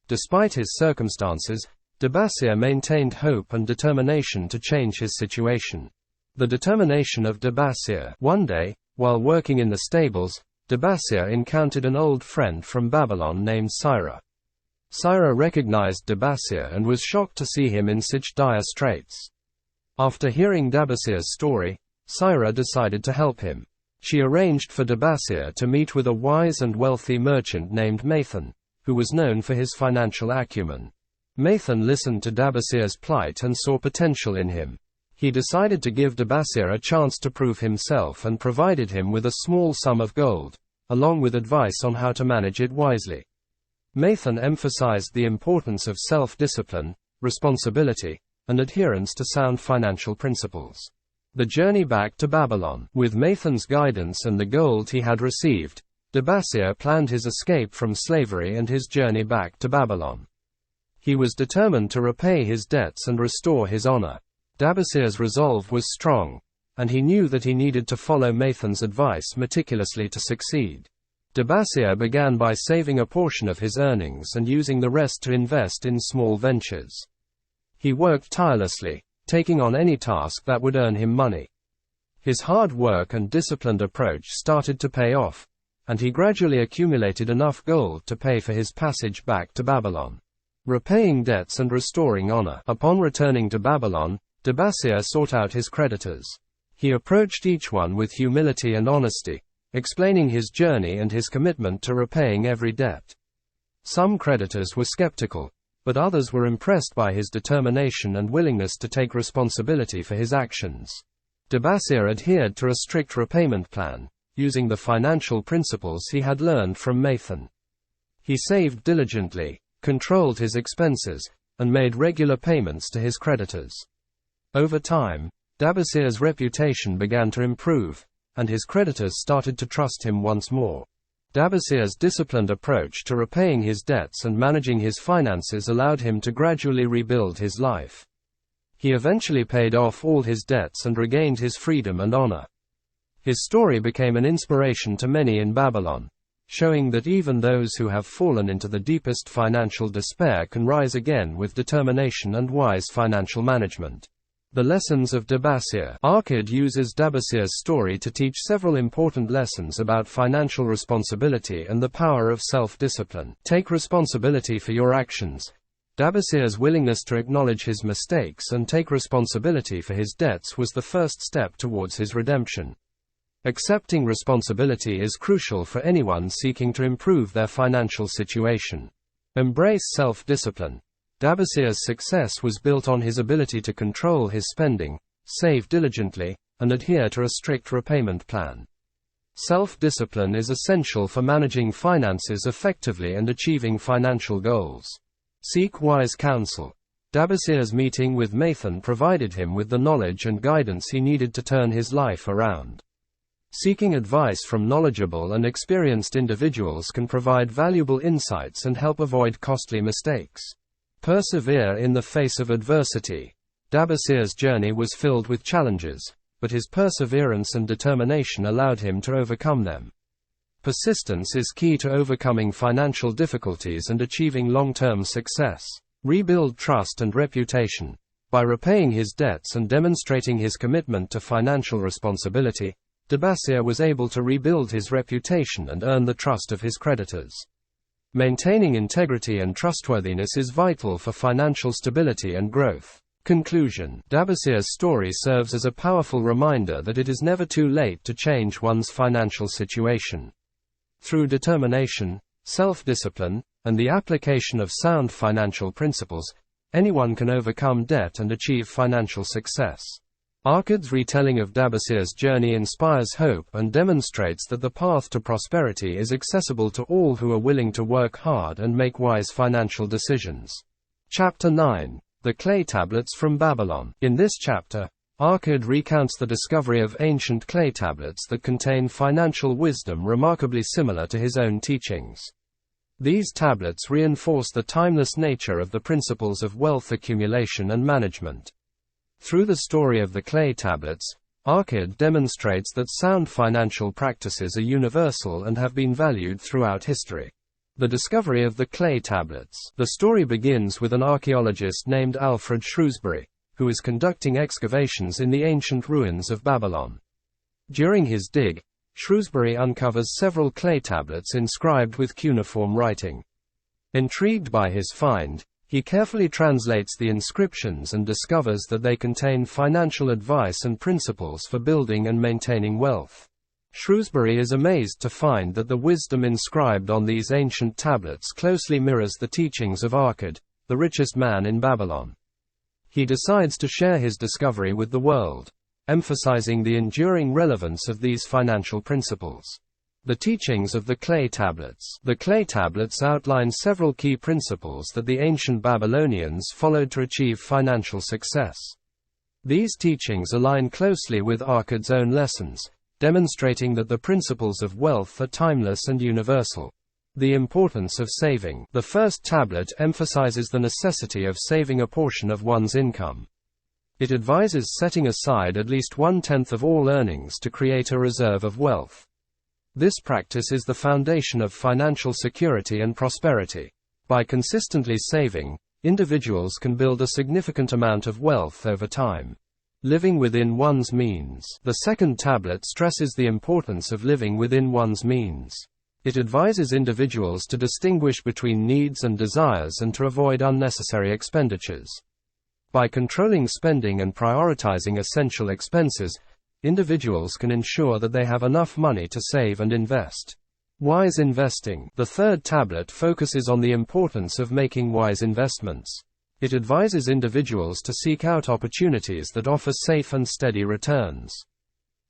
Despite his circumstances, Dabasir maintained hope and determination to change his situation. The determination of Dabasir. One day, while working in the stables, Dabasir encountered an old friend from Babylon named Sira. Sira recognized Dabasir and was shocked to see him in such dire straits. After hearing Dabasir's story, Sira decided to help him. She arranged for Dabasir to meet with a wise and wealthy merchant named Mathan, who was known for his financial acumen. Mathan listened to Dabasir's plight and saw potential in him. He decided to give Dabasir a chance to prove himself and provided him with a small sum of gold, along with advice on how to manage it wisely. Mathan emphasized the importance of self-discipline, responsibility, and adherence to sound financial principles. The journey back to Babylon. With Mathan's guidance and the gold he had received, Dabasir planned his escape from slavery and his journey back to Babylon. He was determined to repay his debts and restore his honor. Dabasir's resolve was strong, and he knew that he needed to follow Mathan's advice meticulously to succeed. Dabasir began by saving a portion of his earnings and using the rest to invest in small ventures. He worked tirelessly, taking on any task that would earn him money. His hard work and disciplined approach started to pay off, and he gradually accumulated enough gold to pay for his passage back to Babylon. Repaying debts and restoring honor. Upon returning to Babylon, Dabasir sought out his creditors. He approached each one with humility and honesty, explaining his journey and his commitment to repaying every debt. Some creditors were skeptical, but others were impressed by his determination and willingness to take responsibility for his actions. Dabasir adhered to a strict repayment plan, using the financial principles he had learned from Mathan. He saved diligently, controlled his expenses, and made regular payments to his creditors. Over time, Dabasir's reputation began to improve, and his creditors started to trust him once more. Dabasir's disciplined approach to repaying his debts and managing his finances allowed him to gradually rebuild his life. He eventually paid off all his debts and regained his freedom and honor. His story became an inspiration to many in Babylon, showing that even those who have fallen into the deepest financial despair can rise again with determination and wise financial management. The lessons of Dabasir. Arkad uses Dabasir's story to teach several important lessons about financial responsibility and the power of self-discipline. Take responsibility for your actions. Dabasir's willingness to acknowledge his mistakes and take responsibility for his debts was the first step towards his redemption. Accepting responsibility is crucial for anyone seeking to improve their financial situation. Embrace self-discipline. Dabasir's success was built on his ability to control his spending, save diligently, and adhere to a strict repayment plan. Self-discipline is essential for managing finances effectively and achieving financial goals. Seek wise counsel. Dabasir's meeting with Mathan provided him with the knowledge and guidance he needed to turn his life around. Seeking advice from knowledgeable and experienced individuals can provide valuable insights and help avoid costly mistakes. Persevere in the face of adversity. Dabasir's journey was filled with challenges, but his perseverance and determination allowed him to overcome them. Persistence is key to overcoming financial difficulties and achieving long-term success. Rebuild trust and reputation. By repaying his debts and demonstrating his commitment to financial responsibility, Dabassir was able to rebuild his reputation and earn the trust of his creditors. Maintaining integrity and trustworthiness is vital for financial stability and growth. Conclusion. Dabassir's story serves as a powerful reminder that it is never too late to change one's financial situation. Through determination, self-discipline, and the application of sound financial principles, anyone can overcome debt and achieve financial success. Arkad's retelling of Dabassir's journey inspires hope and demonstrates that the path to prosperity is accessible to all who are willing to work hard and make wise financial decisions. Chapter 9. The Clay Tablets from Babylon. In this chapter, Arkad recounts the discovery of ancient clay tablets that contain financial wisdom remarkably similar to his own teachings. These tablets reinforce the timeless nature of the principles of wealth accumulation and management. Through the story of the clay tablets, Arkad demonstrates that sound financial practices are universal and have been valued throughout history. The discovery of the clay tablets. The story begins with an archaeologist named Alfred Shrewsbury, who is conducting excavations in the ancient ruins of Babylon. During his dig, Shrewsbury uncovers several clay tablets inscribed with cuneiform writing. Intrigued by his find, he carefully translates the inscriptions and discovers that they contain financial advice and principles for building and maintaining wealth. Shrewsbury is amazed to find that the wisdom inscribed on these ancient tablets closely mirrors the teachings of Arkad, the richest man in Babylon. He decides to share his discovery with the world, emphasizing the enduring relevance of these financial principles. The teachings of the clay tablets. The clay tablets outline several key principles that the ancient Babylonians followed to achieve financial success. These teachings align closely with Arkad's own lessons, demonstrating that the principles of wealth are timeless and universal. The importance of saving. The first tablet emphasizes the necessity of saving a portion of one's income. It advises setting aside at least 1/10 of all earnings to create a reserve of wealth. This practice is the foundation of financial security and prosperity. By consistently saving, individuals can build a significant amount of wealth over time. Living within one's means. The second tablet stresses the importance of living within one's means. It advises individuals to distinguish between needs and desires and to avoid unnecessary expenditures. By controlling spending and prioritizing essential expenses, individuals can ensure that they have enough money to save and invest. Wise investing. The third tablet focuses on the importance of making wise investments. It advises individuals to seek out opportunities that offer safe and steady returns.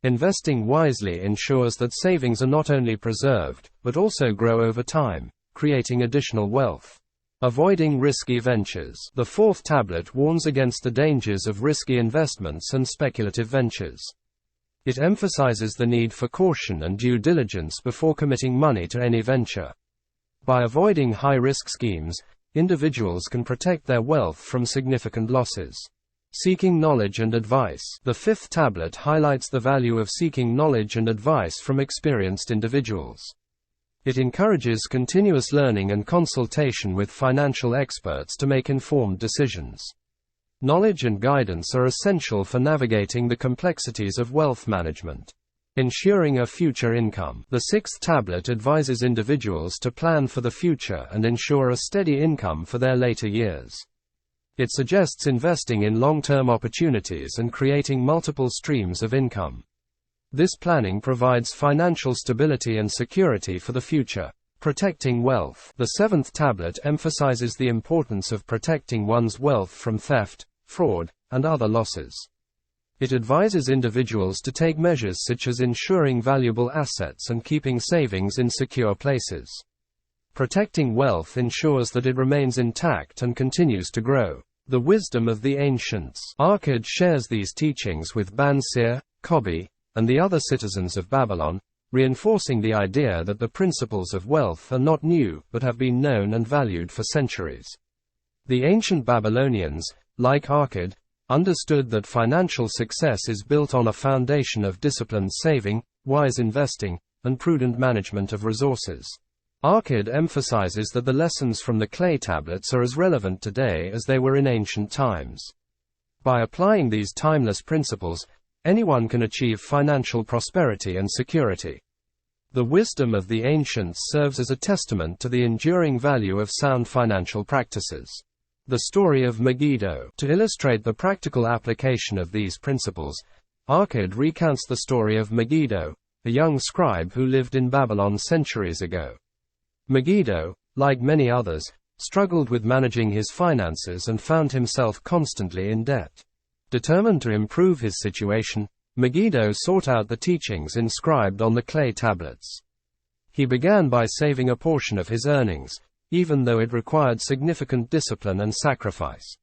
Investing wisely ensures that savings are not only preserved, but also grow over time, creating additional wealth. Avoiding risky ventures. The fourth tablet warns against the dangers of risky investments and speculative ventures. It emphasizes the need for caution and due diligence before committing money to any venture. By avoiding high-risk schemes, individuals can protect their wealth from significant losses. Seeking knowledge and advice. The fifth tablet highlights the value of seeking knowledge and advice from experienced individuals. It encourages continuous learning and consultation with financial experts to make informed decisions. Knowledge and guidance are essential for navigating the complexities of wealth management. Ensuring a future income. The sixth tablet advises individuals to plan for the future and ensure a steady income for their later years. It suggests investing in long-term opportunities and creating multiple streams of income. This planning provides financial stability and security for the future. Protecting wealth. The seventh tablet emphasizes the importance of protecting one's wealth from theft, fraud, and other losses. It advises individuals to take measures such as insuring valuable assets and keeping savings in secure places. Protecting wealth ensures that it remains intact and continues to grow. The wisdom of the ancients. Arkad shares these teachings with Bansir, Kobi, and the other citizens of Babylon, reinforcing the idea that the principles of wealth are not new, but have been known and valued for centuries. The ancient Babylonians, like Arkad, understood that financial success is built on a foundation of disciplined saving, wise investing, and prudent management of resources. Arkad emphasizes that the lessons from the clay tablets are as relevant today as they were in ancient times. By applying these timeless principles, anyone can achieve financial prosperity and security. The wisdom of the ancients serves as a testament to the enduring value of sound financial practices. The story of Megiddo. To illustrate the practical application of these principles, Arkad recounts the story of Megiddo, a young scribe who lived in Babylon centuries ago. Megiddo, like many others, struggled with managing his finances and found himself constantly in debt. Determined to improve his situation, Megiddo sought out the teachings inscribed on the clay tablets. He began by saving a portion of his earnings, even though it required significant discipline and sacrifice.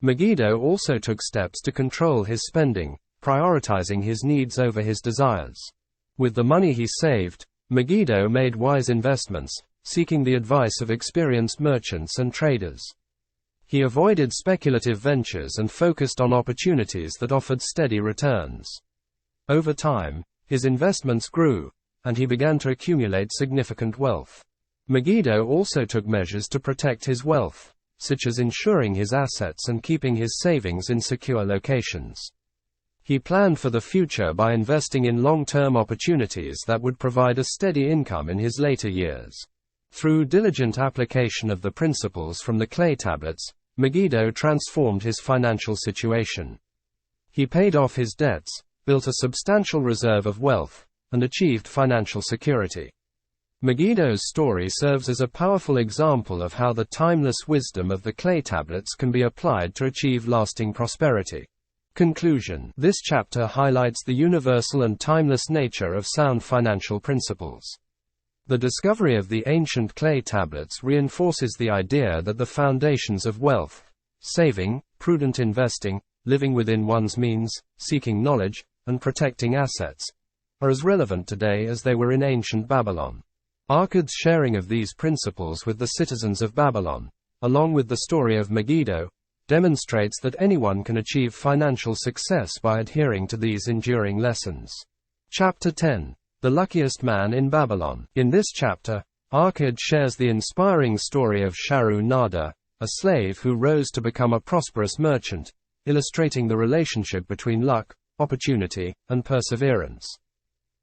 Megiddo also took steps to control his spending, prioritizing his needs over his desires. With the money he saved, Megiddo made wise investments, seeking the advice of experienced merchants and traders. He avoided speculative ventures and focused on opportunities that offered steady returns. Over time, his investments grew, and he began to accumulate significant wealth. Megiddo also took measures to protect his wealth, such as insuring his assets and keeping his savings in secure locations. He planned for the future by investing in long-term opportunities that would provide a steady income in his later years. Through diligent application of the principles from the clay tablets, Megiddo transformed his financial situation. He paid off his debts, built a substantial reserve of wealth, and achieved financial security. Megiddo's story serves as a powerful example of how the timeless wisdom of the clay tablets can be applied to achieve lasting prosperity. Conclusion. This chapter highlights the universal and timeless nature of sound financial principles. The discovery of the ancient clay tablets reinforces the idea that the foundations of wealth, saving, prudent investing, living within one's means, seeking knowledge, and protecting assets, are as relevant today as they were in ancient Babylon. Arkad's sharing of these principles with the citizens of Babylon, along with the story of Megiddo, demonstrates that anyone can achieve financial success by adhering to these enduring lessons. Chapter 10. The Luckiest Man in Babylon. In this chapter, Arkad shares the inspiring story of Sharu Nada, a slave who rose to become a prosperous merchant, illustrating the relationship between luck, opportunity, and perseverance.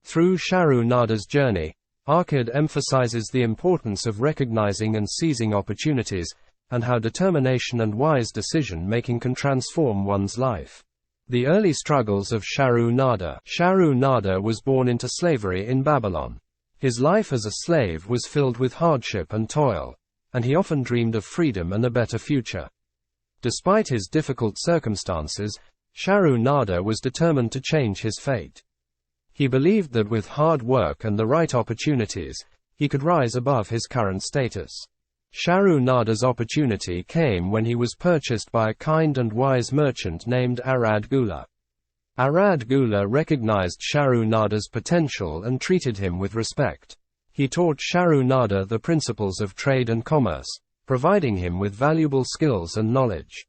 Through Sharu Nada's journey, Arkad emphasizes the importance of recognizing and seizing opportunities, and how determination and wise decision-making can transform one's life. The early struggles of Sharu Nada. Sharu Nada was born into slavery in Babylon. His life as a slave was filled with hardship and toil, and he often dreamed of freedom and a better future. Despite his difficult circumstances, Sharu Nada was determined to change his fate. He believed that with hard work and the right opportunities, he could rise above his current status. Sharu Nada's opportunity came when he was purchased by a kind and wise merchant named Arad Gula. Arad Gula recognized Sharu Nada's potential and treated him with respect. He taught Sharu Nada the principles of trade and commerce, providing him with valuable skills and knowledge.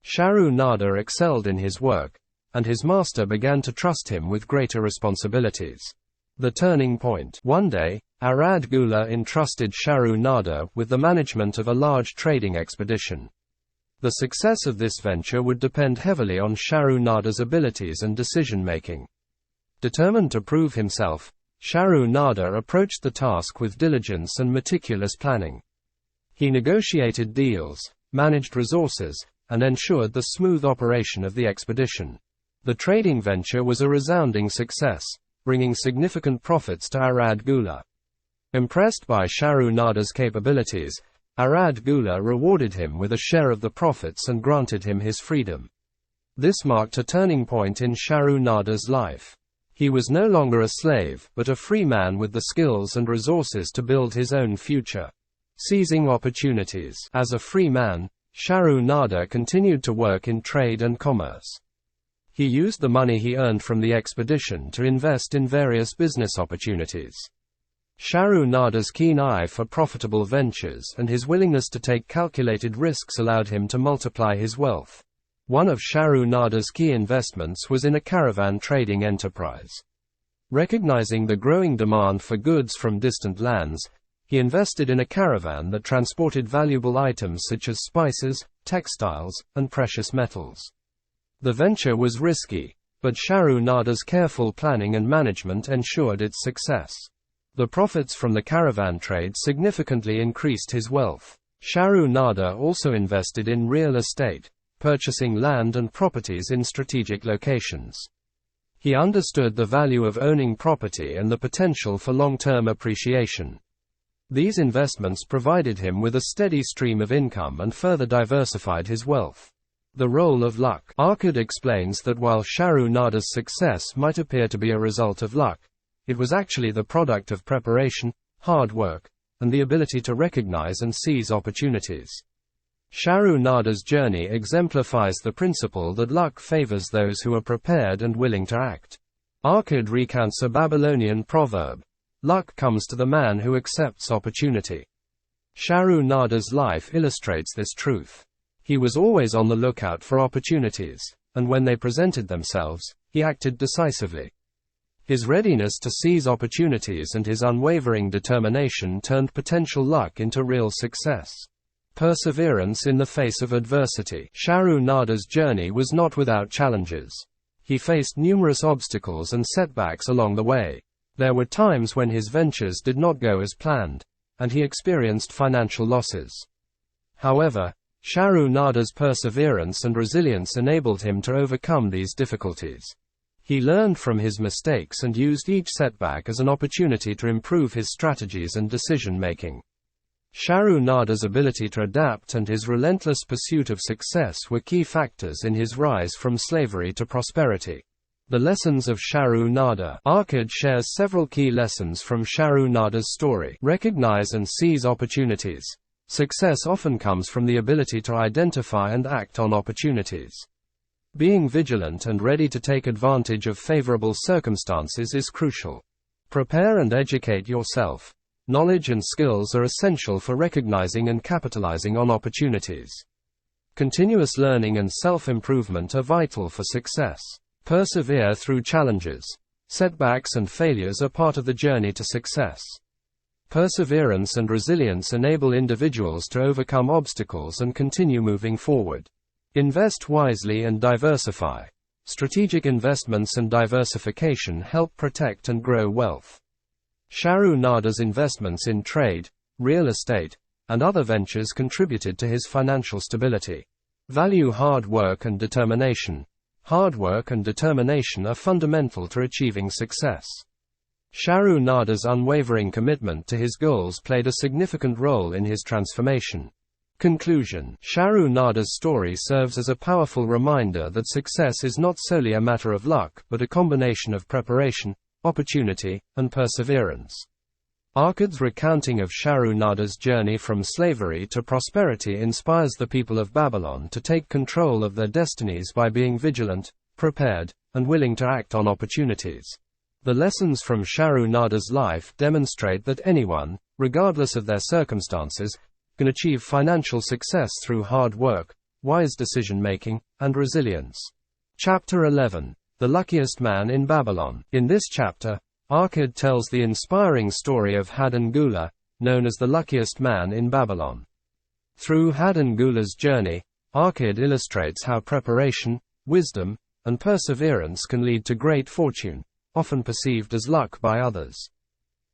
Sharu Nada excelled in his work, and his master began to trust him with greater responsibilities. The turning point. One day, Arad Gula entrusted Sharu Nada with the management of a large trading expedition. The success of this venture would depend heavily on Sharu Nada's abilities and decision-making. Determined to prove himself, Sharu Nada approached the task with diligence and meticulous planning. He negotiated deals, managed resources, and ensured the smooth operation of the expedition. The trading venture was a resounding success, bringing significant profits to Arad Gula. Impressed by Sharu Nada's capabilities, Arad Gula rewarded him with a share of the profits and granted him his freedom. This marked a turning point in Sharu Nada's life. He was no longer a slave, but a free man with the skills and resources to build his own future. Seizing opportunities. As a free man, Sharu Nada continued to work in trade and commerce. He used the money he earned from the expedition to invest in various business opportunities. Sharu Nada's keen eye for profitable ventures and his willingness to take calculated risks allowed him to multiply his wealth. One of Shahrukh Nada's key investments was in a caravan trading enterprise. Recognizing the growing demand for goods from distant lands, he invested in a caravan that transported valuable items such as spices, textiles, and precious metals. The venture was risky, but Shahrukh Nada's careful planning and management ensured its success. The profits from the caravan trade significantly increased his wealth. Shahrukh Nada also invested in real estate, purchasing land and properties in strategic locations. He understood the value of owning property and the potential for long-term appreciation. These investments provided him with a steady stream of income and further diversified his wealth. The role of luck. Arkad explains that while Shahrukh Nada's success might appear to be a result of luck, it was actually the product of preparation, hard work, and the ability to recognize and seize opportunities. Shahrukh Nada's journey exemplifies the principle that luck favors those who are prepared and willing to act. Arkad recounts a Babylonian proverb: "Luck comes to the man who accepts opportunity." Shahrukh Nada's life illustrates this truth. He was always on the lookout for opportunities, and when they presented themselves, he acted decisively. His readiness to seize opportunities and his unwavering determination turned potential luck into real success. Perseverance in the face of adversity. Shahrukh Nada's journey was not without challenges. He faced numerous obstacles and setbacks along the way. There were times when his ventures did not go as planned, and he experienced financial losses. However, Shahrukh Nada's perseverance and resilience enabled him to overcome these difficulties. He learned from his mistakes and used each setback as an opportunity to improve his strategies and decision-making. Shahrukh Nada's ability to adapt and his relentless pursuit of success were key factors in his rise from slavery to prosperity. The lessons of Shahrukh Nada. Arkad shares several key lessons from Shahrukh Nada's story. Recognize and seize opportunities. Success often comes from the ability to identify and act on opportunities. Being vigilant and ready to take advantage of favorable circumstances is crucial. Prepare and educate yourself. Knowledge and skills are essential for recognizing and capitalizing on opportunities. Continuous learning and self-improvement are vital for success. Persevere through challenges. Setbacks and failures are part of the journey to success. Perseverance and resilience enable individuals to overcome obstacles and continue moving forward. Invest wisely and diversify. Strategic investments and diversification help protect and grow wealth. Shahrukh Nada's investments in trade, real estate, and other ventures contributed to his financial stability. Value hard work and determination. Hard work and determination are fundamental to achieving success. Shahrukh Nada's unwavering commitment to his goals played a significant role in his transformation. Conclusion. Shahrukh Nada's story serves as a powerful reminder that success is not solely a matter of luck but a combination of preparation, opportunity, and perseverance. Arkad's recounting of Shahrukh Nada's journey from slavery to prosperity inspires the people of Babylon to take control of their destinies by being vigilant, prepared, and willing to act on opportunities. The lessons from Shahrukh Nada's life demonstrate that anyone, regardless of their circumstances, can achieve financial success through hard work, wise decision-making, and resilience. Chapter 11. The Luckiest Man in Babylon. In this chapter, Arkad tells the inspiring story of Hadan Gula, known as the luckiest man in Babylon. Through Hadan Gula's journey, Arkad illustrates how preparation, wisdom, and perseverance can lead to great fortune, often perceived as luck by others.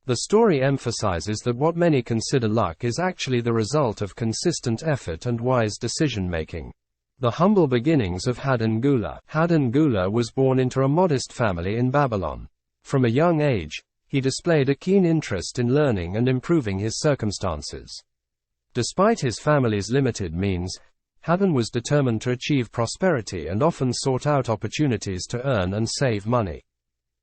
The story emphasizes that what many consider luck is actually the result of consistent effort and wise decision-making. The humble beginnings of Hadan Gula. Hadan Gula was born into a modest family in Babylon. From a young age, he displayed a keen interest in learning and improving his circumstances. Despite his family's limited means, Hadan was determined to achieve prosperity and often sought out opportunities to earn and save money.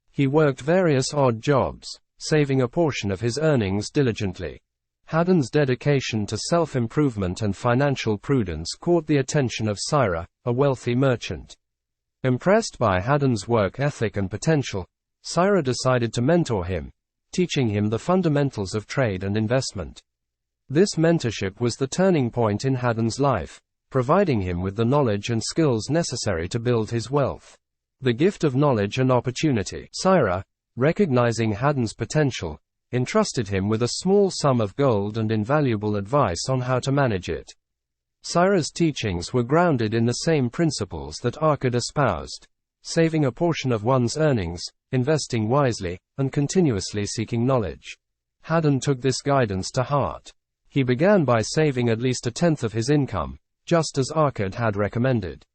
He worked various odd jobs, saving a portion of his earnings diligently. Hadan's dedication to self-improvement and financial prudence caught the attention of Syra, a wealthy merchant. Impressed by Hadan's work ethic and potential, Syra decided to mentor him, teaching him the fundamentals of trade and investment. This mentorship was the turning point in Hadan's life, providing him with the knowledge and skills necessary to build his wealth. The gift of knowledge and opportunity. Syrah, recognizing Haddon's potential, entrusted him with a small sum of gold and invaluable advice on how to manage it. Syrah's teachings were grounded in the same principles that Arkad espoused: saving a portion of one's earnings, investing wisely, and continuously seeking knowledge. Haddon took this guidance to heart. He began by saving at least a tenth of his income, just as Arkad had recommended.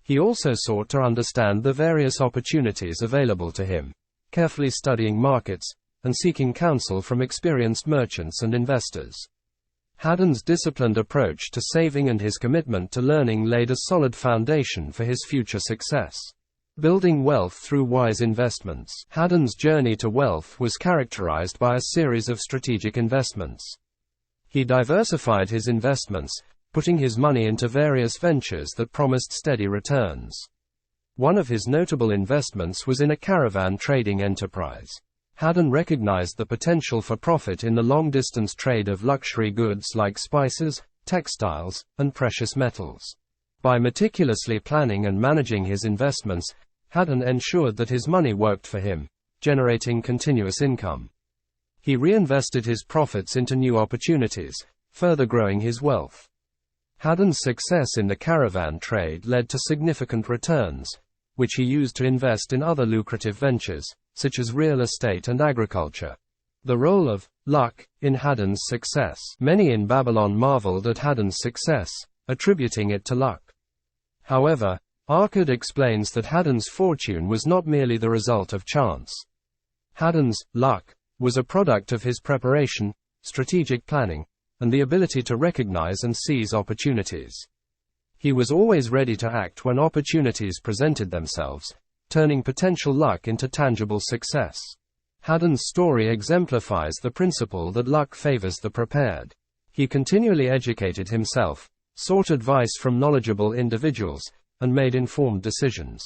He also sought to understand the various opportunities available to him, carefully studying markets, and seeking counsel from experienced merchants and investors. Haddon's disciplined approach to saving and his commitment to learning laid a solid foundation for his future success. Building wealth through wise investments. Haddon's journey to wealth was characterized by a series of strategic investments. He diversified his investments, putting his money into various ventures that promised steady returns. One of his notable investments was in a caravan trading enterprise. Haddon recognized the potential for profit in the long-distance trade of luxury goods like spices, textiles, and precious metals. By meticulously planning and managing his investments, Haddon ensured that his money worked for him, generating continuous income. He reinvested his profits into new opportunities, further growing his wealth. Haddon's success in the caravan trade led to significant returns, which he used to invest in other lucrative ventures, such as real estate and agriculture. The role of luck in Haddon's success. Many in Babylon marveled at Haddon's success, attributing it to luck. However, Arkad explains that Haddon's fortune was not merely the result of chance. Haddon's luck was a product of his preparation, strategic planning, and the ability to recognize and seize opportunities. He was always ready to act when opportunities presented themselves, turning potential luck into tangible success. Haddon's story exemplifies the principle that luck favors the prepared. He continually educated himself, sought advice from knowledgeable individuals, and made informed decisions.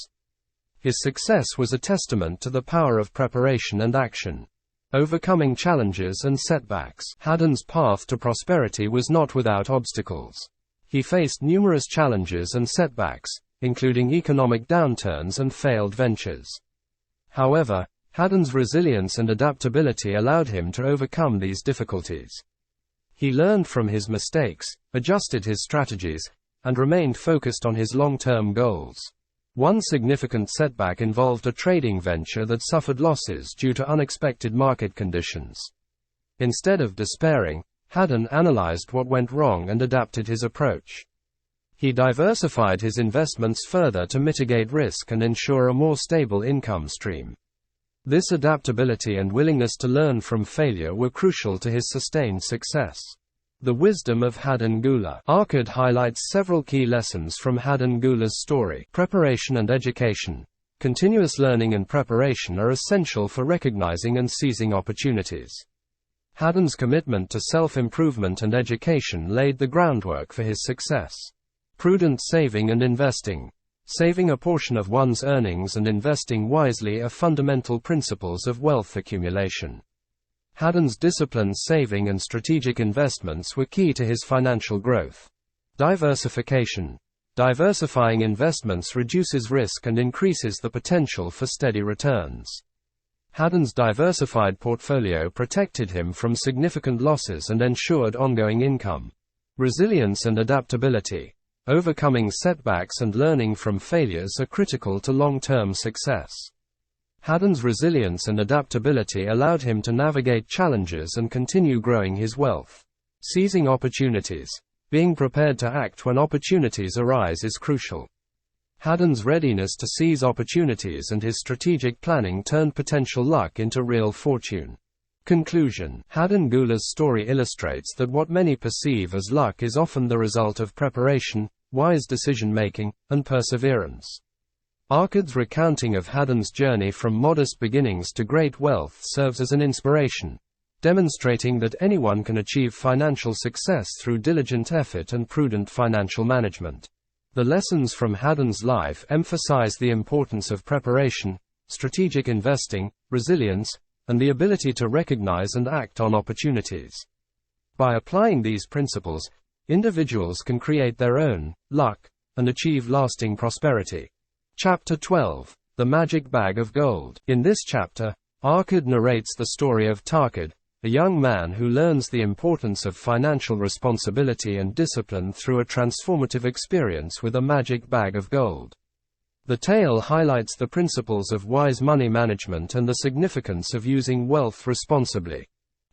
His success was a testament to the power of preparation and action. Overcoming challenges and setbacks. Haddon's path to prosperity was not without obstacles. He faced numerous challenges and setbacks, including economic downturns and failed ventures. However, Haddon's resilience and adaptability allowed him to overcome these difficulties. He learned from his mistakes, adjusted his strategies, and remained focused on his long-term goals. One significant setback involved a trading venture that suffered losses due to unexpected market conditions. Instead of despairing, Haddon analyzed what went wrong and adapted his approach. He diversified his investments further to mitigate risk and ensure a more stable income stream. This adaptability and willingness to learn from failure were crucial to his sustained success. The wisdom of Haddon Gula. Arkad highlights several key lessons from Haddon Gula's story. Preparation and education. Continuous learning and preparation are essential for recognizing and seizing opportunities. Haddon's commitment to self-improvement and education laid the groundwork for his success. Prudent saving and investing. Saving a portion of one's earnings and investing wisely are fundamental principles of wealth accumulation. Haddon's disciplined saving and strategic investments were key to his financial growth. Diversification. Diversifying investments reduces risk and increases the potential for steady returns. Haddon's diversified portfolio protected him from significant losses and ensured ongoing income. Resilience and adaptability. Overcoming setbacks and learning from failures are critical to long-term success. Haddon's resilience and adaptability allowed him to navigate challenges and continue growing his wealth. Seizing opportunities. Being prepared to act when opportunities arise is crucial. Haddon's readiness to seize opportunities and his strategic planning turned potential luck into real fortune. Conclusion. Haddon Gula's story illustrates that what many perceive as luck is often the result of preparation, wise decision-making, and perseverance. Arkad's recounting of Haddon's journey from modest beginnings to great wealth serves as an inspiration, demonstrating that anyone can achieve financial success through diligent effort and prudent financial management. The lessons from Haddon's life emphasize the importance of preparation, strategic investing, resilience, and the ability to recognize and act on opportunities. By applying these principles, Individuals can create their own luck and achieve lasting prosperity. Chapter 12. The Magic Bag of Gold. In this chapter, Arkad narrates the story of Tarkad, a young man who learns the importance of financial responsibility and discipline through a transformative experience with a magic bag of gold. The tale highlights the principles of wise money management and the significance of using wealth responsibly.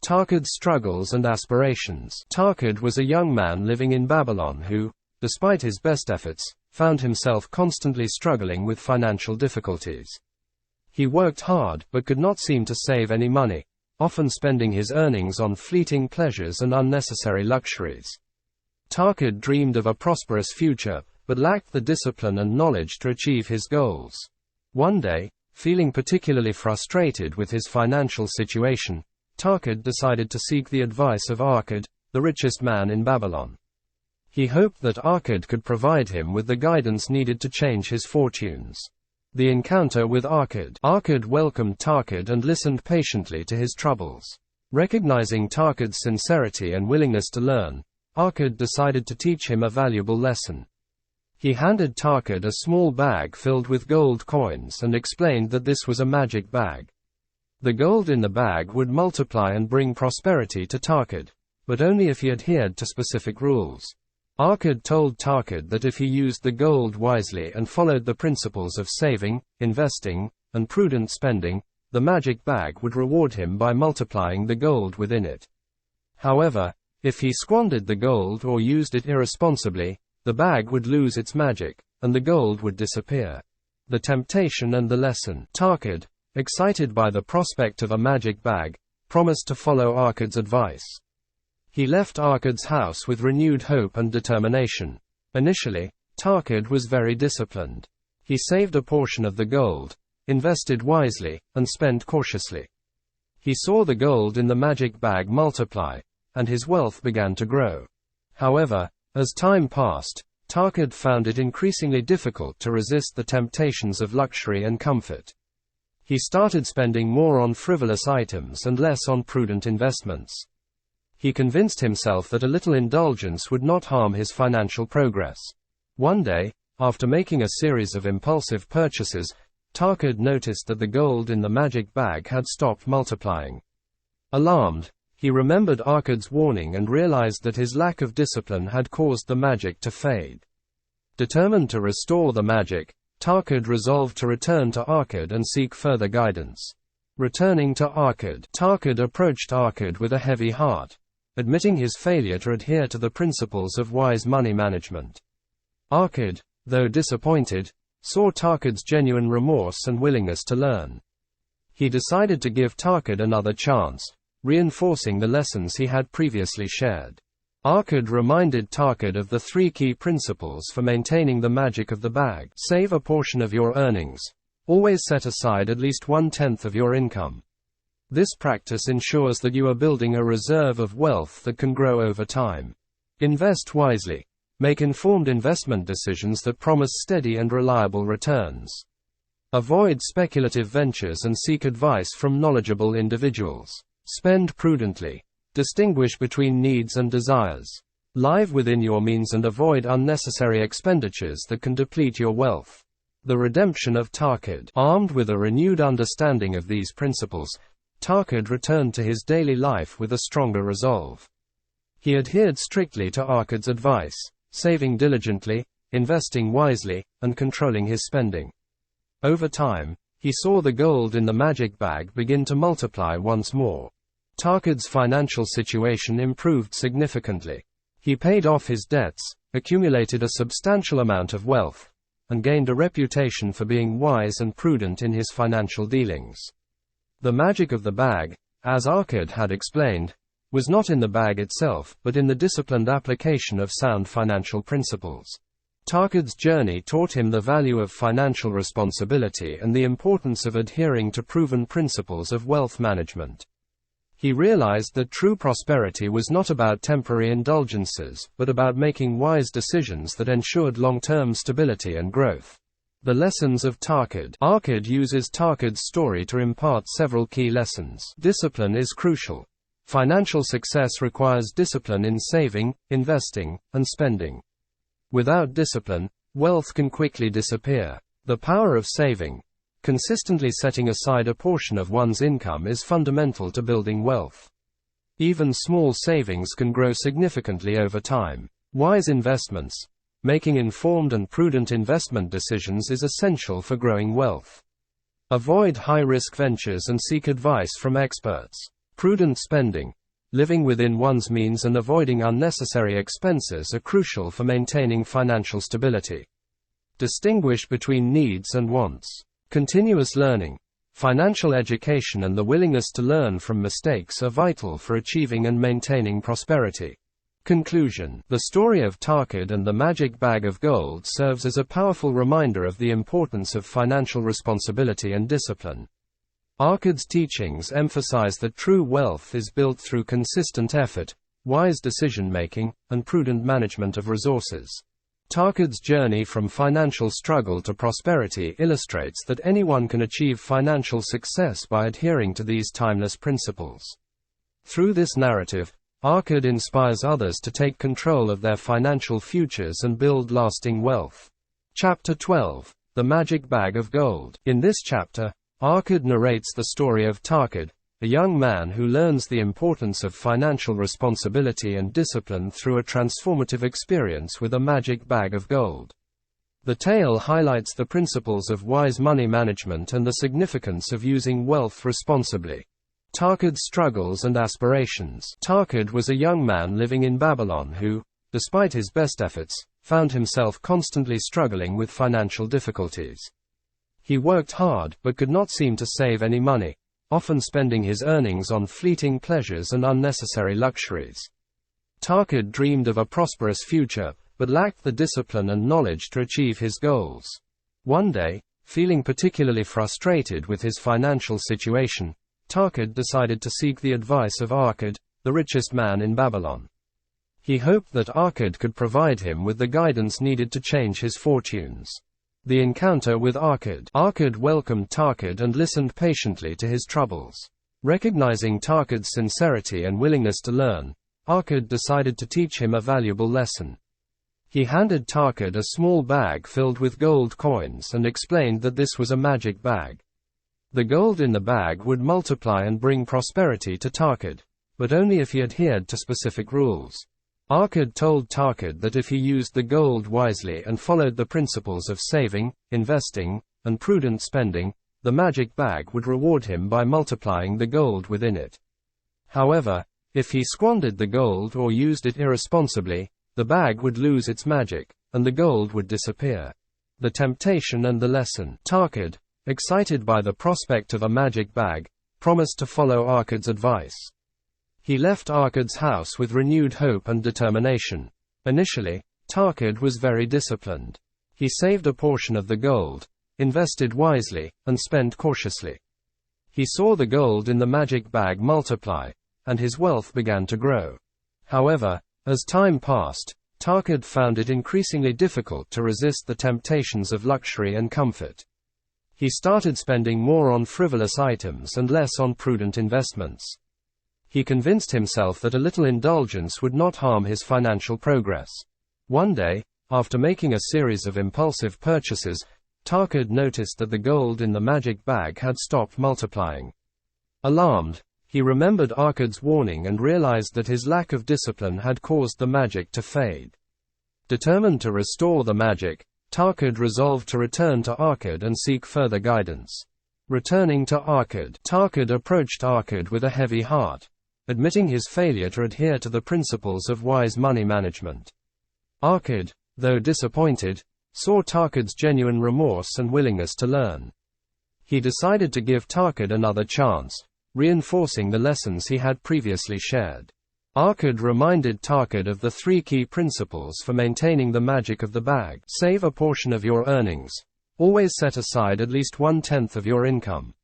Tarkad's struggles and aspirations. Tarkad was a young man living in Babylon who, despite his best efforts, found himself constantly struggling with financial difficulties. He worked hard but could not seem to save any money, often spending his earnings on fleeting pleasures and unnecessary luxuries. Tarkad dreamed of a prosperous future, but lacked the discipline and knowledge to achieve his goals. One day, feeling particularly frustrated with his financial situation, Tarkad decided to seek the advice of Arkad, the richest man in Babylon. He hoped that Arkad could provide him with the guidance needed to change his fortunes. The encounter with Arkad. Arkad welcomed Tarkad and listened patiently to his troubles. Recognizing Tarkad's sincerity and willingness to learn, Arkad decided to teach him a valuable lesson. He handed Tarkad a small bag filled with gold coins and explained that this was a magic bag. The gold in the bag would multiply and bring prosperity to Tarkad, but only if he adhered to specific rules. Arkad told Tarkad that if he used the gold wisely and followed the principles of saving, investing, and prudent spending, the magic bag would reward him by multiplying the gold within it. However, if he squandered the gold or used it irresponsibly, the bag would lose its magic, and the gold would disappear. The temptation and the lesson. Tarkad, excited by the prospect of a magic bag, promised to follow Arkad's advice. He left Arkad's house with renewed hope and determination. Initially, Tarkad was very disciplined. He saved a portion of the gold, invested wisely, and spent cautiously. He saw the gold in the magic bag multiply, and his wealth began to grow. However, as time passed, Tarkad found it increasingly difficult to resist the temptations of luxury and comfort. He started spending more on frivolous items and less on prudent investments. He convinced himself that a little indulgence would not harm his financial progress. One day, after making a series of impulsive purchases, Tarkad noticed that the gold in the magic bag had stopped multiplying. Alarmed, he remembered Arkad's warning and realized that his lack of discipline had caused the magic to fade. Determined to restore the magic, Tarkad resolved to return to Arkad and seek further guidance. Returning to Arkad, Tarkad approached Arkad with a heavy heart, admitting his failure to adhere to the principles of wise money management. Arkad, though disappointed, saw Tarkad's genuine remorse and willingness to learn. He decided to give Tarkad another chance, reinforcing the lessons he had previously shared. Arkad reminded Tarkad of the 3 key principles for maintaining the magic of the bag. Save a portion of your earnings. Always set aside at least 1/10 of your income. This practice ensures that you are building a reserve of wealth that can grow over time. Invest wisely. Make informed investment decisions that promise steady and reliable returns. Avoid speculative ventures and seek advice from knowledgeable individuals. Spend prudently. Distinguish between needs and desires. Live within your means and avoid unnecessary expenditures that can deplete your wealth. The redemption of Tarkad. Armed with a renewed understanding of these principles, Tarkad returned to his daily life with a stronger resolve. He adhered strictly to Arkad's advice, saving diligently, investing wisely, and controlling his spending. Over time, he saw the gold in the magic bag begin to multiply once more. Tarkad's financial situation improved significantly. He paid off his debts, accumulated a substantial amount of wealth, and gained a reputation for being wise and prudent in his financial dealings. The magic of the bag, as Arkad had explained, was not in the bag itself, but in the disciplined application of sound financial principles. Tarkad's journey taught him the value of financial responsibility and the importance of adhering to proven principles of wealth management. He realized that true prosperity was not about temporary indulgences, but about making wise decisions that ensured long-term stability and growth. The lessons of Tarkad. Arkad uses Tarkad's story to impart several key lessons. Discipline is crucial. Financial success requires discipline in saving, investing, and spending. Without discipline, wealth can quickly disappear. The power of saving. Consistently setting aside a portion of one's income is fundamental to building wealth. Even small savings can grow significantly over time. Wise investments. Making informed and prudent investment decisions is essential for growing wealth. Avoid high-risk ventures and seek advice from experts. Prudent spending. Living within one's means and avoiding unnecessary expenses are crucial for maintaining financial stability. Distinguish between needs and wants. Continuous learning. Financial education and the willingness to learn from mistakes are vital for achieving and maintaining prosperity. Conclusion. The story of Tarkad and the magic bag of gold serves as a powerful reminder of the importance of financial responsibility and discipline. Arkad's teachings emphasize that true wealth is built through consistent effort, wise decision-making, and prudent management of resources. Tarkad's journey from financial struggle to prosperity illustrates that anyone can achieve financial success by adhering to these timeless principles. Through this narrative, Arkad inspires others to take control of their financial futures and build lasting wealth. Chapter 12. The Magic Bag of Gold. In this chapter, Arkad narrates the story of Tarkad, a young man who learns the importance of financial responsibility and discipline through a transformative experience with a magic bag of gold. The tale highlights the principles of wise money management and the significance of using wealth responsibly. Tarkad's struggles and aspirations. Tarkad was a young man living in Babylon who, despite his best efforts, found himself constantly struggling with financial difficulties. He worked hard but could not seem to save any money, often spending his earnings on fleeting pleasures and unnecessary luxuries. Tarkad dreamed of a prosperous future, but lacked the discipline and knowledge to achieve his goals. One day, feeling particularly frustrated with his financial situation, Tarkad decided to seek the advice of Arkad, the richest man in Babylon. He hoped that Arkad could provide him with the guidance needed to change his fortunes. The encounter with Arkad. Arkad welcomed Tarkad and listened patiently to his troubles. Recognizing Tarkad's sincerity and willingness to learn, Arkad decided to teach him a valuable lesson. He handed Tarkad a small bag filled with gold coins and explained that this was a magic bag. The gold in the bag would multiply and bring prosperity to Tarkad, but only if he adhered to specific rules. Arkad told Tarkad that if he used the gold wisely and followed the principles of saving, investing, and prudent spending, the magic bag would reward him by multiplying the gold within it. However, if he squandered the gold or used it irresponsibly, the bag would lose its magic, and the gold would disappear. The temptation and the lesson. Tarkad, excited by the prospect of a magic bag, promised to follow Arkad's advice. He left Arkad's house with renewed hope and determination. Initially, Tarkad was very disciplined. He saved a portion of the gold, invested wisely, and spent cautiously. He saw the gold in the magic bag multiply, and his wealth began to grow. However, as time passed, Tarkad found it increasingly difficult to resist the temptations of luxury and comfort. He started spending more on frivolous items and less on prudent investments. He convinced himself that a little indulgence would not harm his financial progress. One day, after making a series of impulsive purchases, Tarkad noticed that the gold in the magic bag had stopped multiplying. Alarmed, he remembered Arkad's warning and realized that his lack of discipline had caused the magic to fade. Determined to restore the magic, Tarkad resolved to return to Arkad and seek further guidance. Returning to Arkad, Tarkad approached Arkad with a heavy heart, admitting his failure to adhere to the principles of wise money management. Arkad, though disappointed, saw Tarkad's genuine remorse and willingness to learn. He decided to give Tarkad another chance, reinforcing the lessons he had previously shared. Arkad reminded Tarkad of the 3 key principles for maintaining the magic of the bag. Save a portion of your earnings. Always set aside at least 1/10 of your income.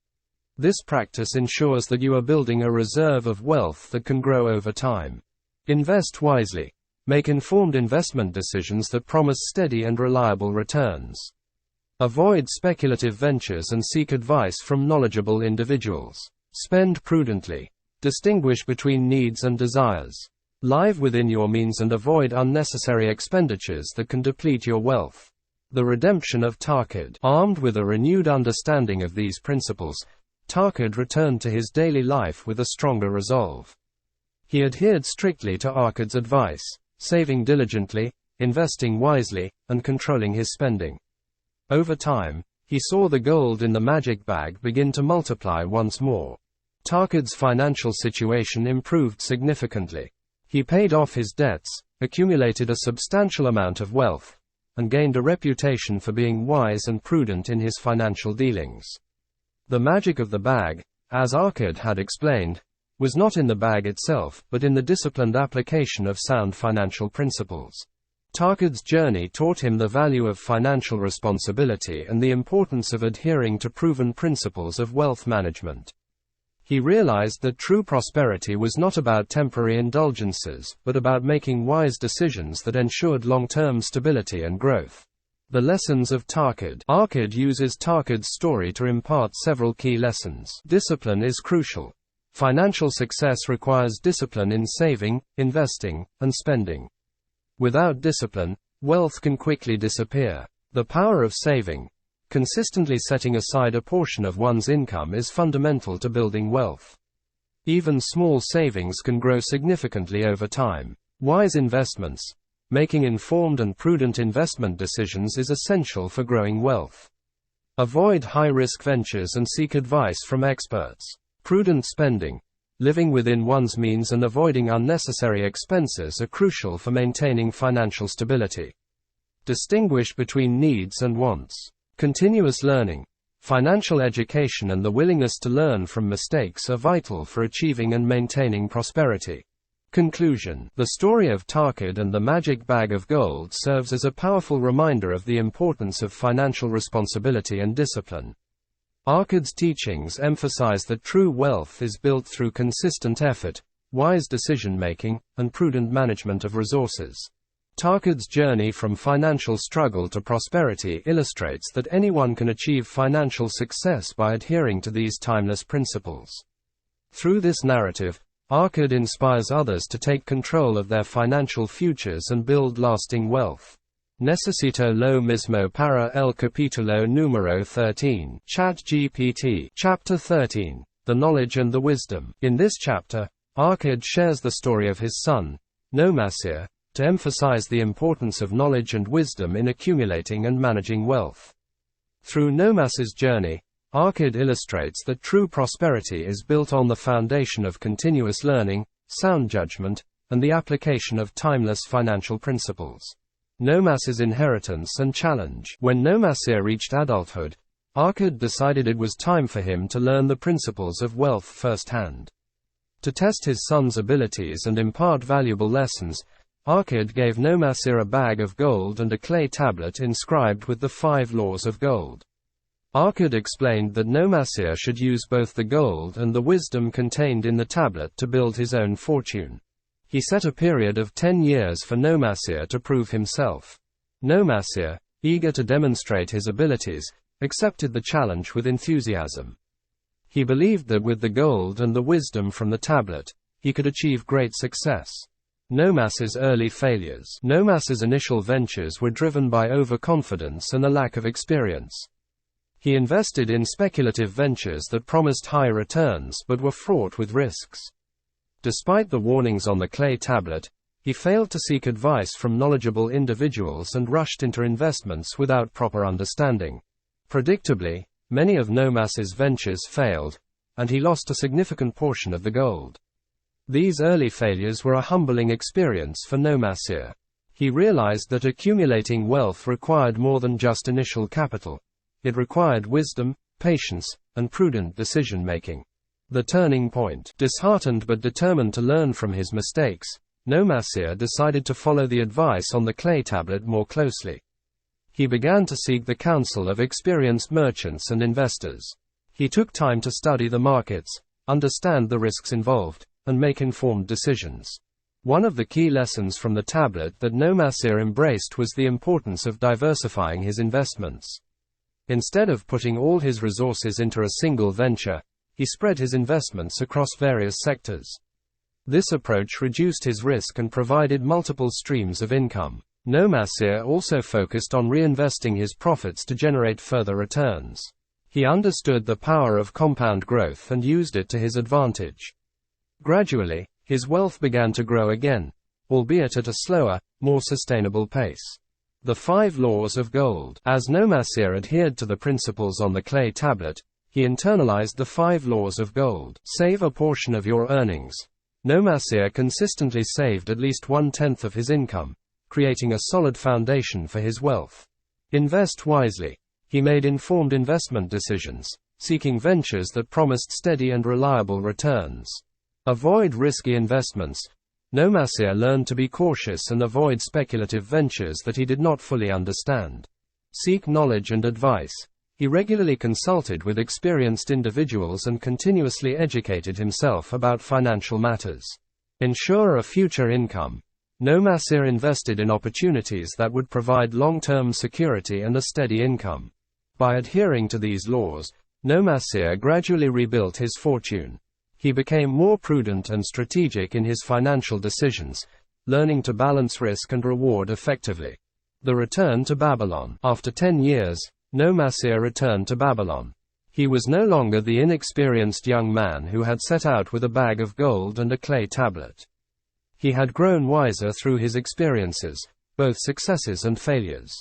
This practice ensures that you are building a reserve of wealth that can grow over time. Invest wisely. Make informed investment decisions that promise steady and reliable returns. Avoid speculative ventures and seek advice from knowledgeable individuals. Spend prudently. Distinguish between needs and desires. Live within your means and avoid unnecessary expenditures that can deplete your wealth. The redemption of Tarkid. Armed with a renewed understanding of these principles, Tarkid returned to his daily life with a stronger resolve. He adhered strictly to Arkad's advice, saving diligently, investing wisely, and controlling his spending. Over time, he saw the gold in the magic bag begin to multiply once more. Tarkid's financial situation improved significantly. He paid off his debts, accumulated a substantial amount of wealth, and gained a reputation for being wise and prudent in his financial dealings. The magic of the bag, as Arkad had explained, was not in the bag itself, but in the disciplined application of sound financial principles. Tarkid's journey taught him the value of financial responsibility and the importance of adhering to proven principles of wealth management. He realized that true prosperity was not about temporary indulgences, but about making wise decisions that ensured long-term stability and growth. The lessons of Tarkid. Arkad uses Tarkid's story to impart several key lessons. Discipline is crucial. Financial success requires discipline in saving, investing, and spending. Without discipline, wealth can quickly disappear. The power of saving. Consistently setting aside a portion of one's income is fundamental to building wealth. Even small savings can grow significantly over time. Wise investments. Making informed and prudent investment decisions is essential for growing wealth. Avoid high-risk ventures and seek advice from experts. Prudent spending. Living within one's means and avoiding unnecessary expenses are crucial for maintaining financial stability. Distinguish between needs and wants. Continuous learning. Financial education and the willingness to learn from mistakes are vital for achieving and maintaining prosperity. Conclusion. The story of Tarkid and the magic bag of gold serves as a powerful reminder of the importance of financial responsibility and discipline. Arkad's teachings emphasize that true wealth is built through consistent effort, wise decision-making, and prudent management of resources. Tarkid's journey from financial struggle to prosperity illustrates that anyone can achieve financial success by adhering to these timeless principles. Through this narrative, Arkad inspires others to take control of their financial futures and build lasting wealth. Necesito lo mismo para el capítulo número 13. ChatGPT. Chapter 13. The Knowledge and the Wisdom. In this chapter, Arkad shares the story of his son, Nomasir, to emphasize the importance of knowledge and wisdom in accumulating and managing wealth. Through Nomas's journey, Arkad illustrates that true prosperity is built on the foundation of continuous learning, sound judgment, and the application of timeless financial principles. Nomas's inheritance and challenge. When Nomasir reached adulthood, Arkad decided it was time for him to learn the principles of wealth firsthand. To test his son's abilities and impart valuable lessons, Arkad gave Nomasir a bag of gold and a clay tablet inscribed with the 5 laws of gold. Arkad explained that Nomasir should use both the gold and the wisdom contained in the tablet to build his own fortune. He set a period of 10 years for Nomasir to prove himself. Nomasir, eager to demonstrate his abilities, accepted the challenge with enthusiasm. He believed that with the gold and the wisdom from the tablet, he could achieve great success. Nomas's early failures. Nomas's initial ventures were driven by overconfidence and a lack of experience. He invested in speculative ventures that promised high returns but were fraught with risks. Despite the warnings on the clay tablet, he failed to seek advice from knowledgeable individuals and rushed into investments without proper understanding. Predictably, many of Nomas's ventures failed, and he lost a significant portion of the gold. These early failures were a humbling experience for Nomasir. He realized that accumulating wealth required more than just initial capital. It required wisdom, patience, and prudent decision-making. The turning point. Disheartened but determined to learn from his mistakes, Nomasir decided to follow the advice on the clay tablet more closely. He began to seek the counsel of experienced merchants and investors. He took time to study the markets, understand the risks involved, and make informed decisions. One of the key lessons from the tablet that Nomasir embraced was the importance of diversifying his investments. Instead of putting all his resources into a single venture, he spread his investments across various sectors. This approach reduced his risk and provided multiple streams of income. Nomasir also focused on reinvesting his profits to generate further returns. He understood the power of compound growth and used it to his advantage. Gradually, his wealth began to grow again, albeit at a slower, more sustainable pace. The 5 laws of gold. As Nomasir adhered to the principles on the clay tablet, he internalized the 5 laws of gold. Save a portion of your earnings. Nomasir consistently saved at least 1/10 of his income, creating a solid foundation for his wealth. Invest wisely. He made informed investment decisions, seeking ventures that promised steady and reliable returns. Avoid risky investments. Nomasir learned to be cautious and avoid speculative ventures that he did not fully understand. Seek knowledge and advice. He regularly consulted with experienced individuals and continuously educated himself about financial matters. Ensure a future income. Nomasir invested in opportunities that would provide long-term security and a steady income. By adhering to these laws, Nomasir gradually rebuilt his fortune. He became more prudent and strategic in his financial decisions, learning to balance risk and reward effectively. The return to Babylon. After 10 years, Nomasir returned to Babylon. He was no longer the inexperienced young man who had set out with a bag of gold and a clay tablet. He had grown wiser through his experiences, both successes and failures.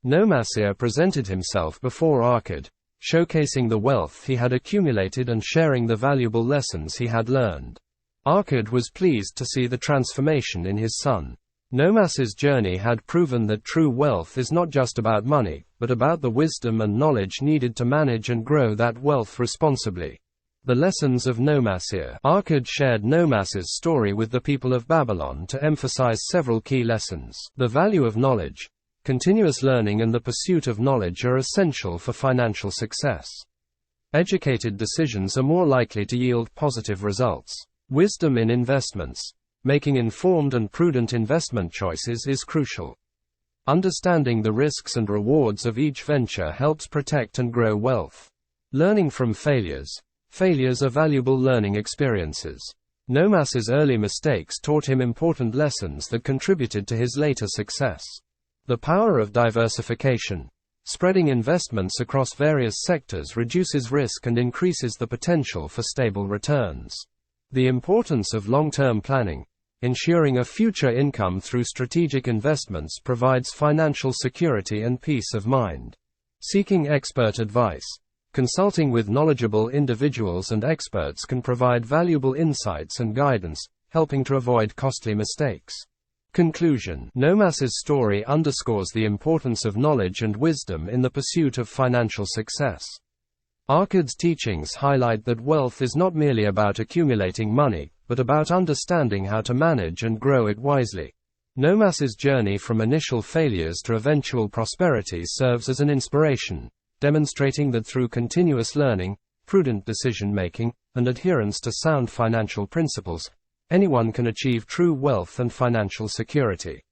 Nomasir presented himself before Arkad, showcasing the wealth he had accumulated and sharing the valuable lessons he had learned. Arkad was pleased to see the transformation in his son. Nomasir's journey had proven that true wealth is not just about money, but about the wisdom and knowledge needed to manage and grow that wealth responsibly. The lessons of Nomasir. Arkad shared Nomasir's story with the people of Babylon to emphasize several key lessons. The value of knowledge. Continuous learning and the pursuit of knowledge are essential for financial success. Educated decisions are more likely to yield positive results. Wisdom in investments. Making informed and prudent investment choices is crucial. Understanding the risks and rewards of each venture helps protect and grow wealth. Learning from failures. Failures are valuable learning experiences. Nomasir's early mistakes taught him important lessons that contributed to his later success. The power of diversification. Spreading investments across various sectors reduces risk and increases the potential for stable returns. The importance of long-term planning. Ensuring a future income through strategic investments provides financial security and peace of mind. Seeking expert advice. Consulting with knowledgeable individuals and experts can provide valuable insights and guidance, helping to avoid costly mistakes. Conclusion. Nomasir's story underscores the importance of knowledge and wisdom in the pursuit of financial success. Arkad's teachings highlight that wealth is not merely about accumulating money, but about understanding how to manage and grow it wisely. Nomasir's journey from initial failures to eventual prosperity serves as an inspiration, demonstrating that through continuous learning, prudent decision-making, and adherence to sound financial principles, anyone can achieve true wealth and financial security.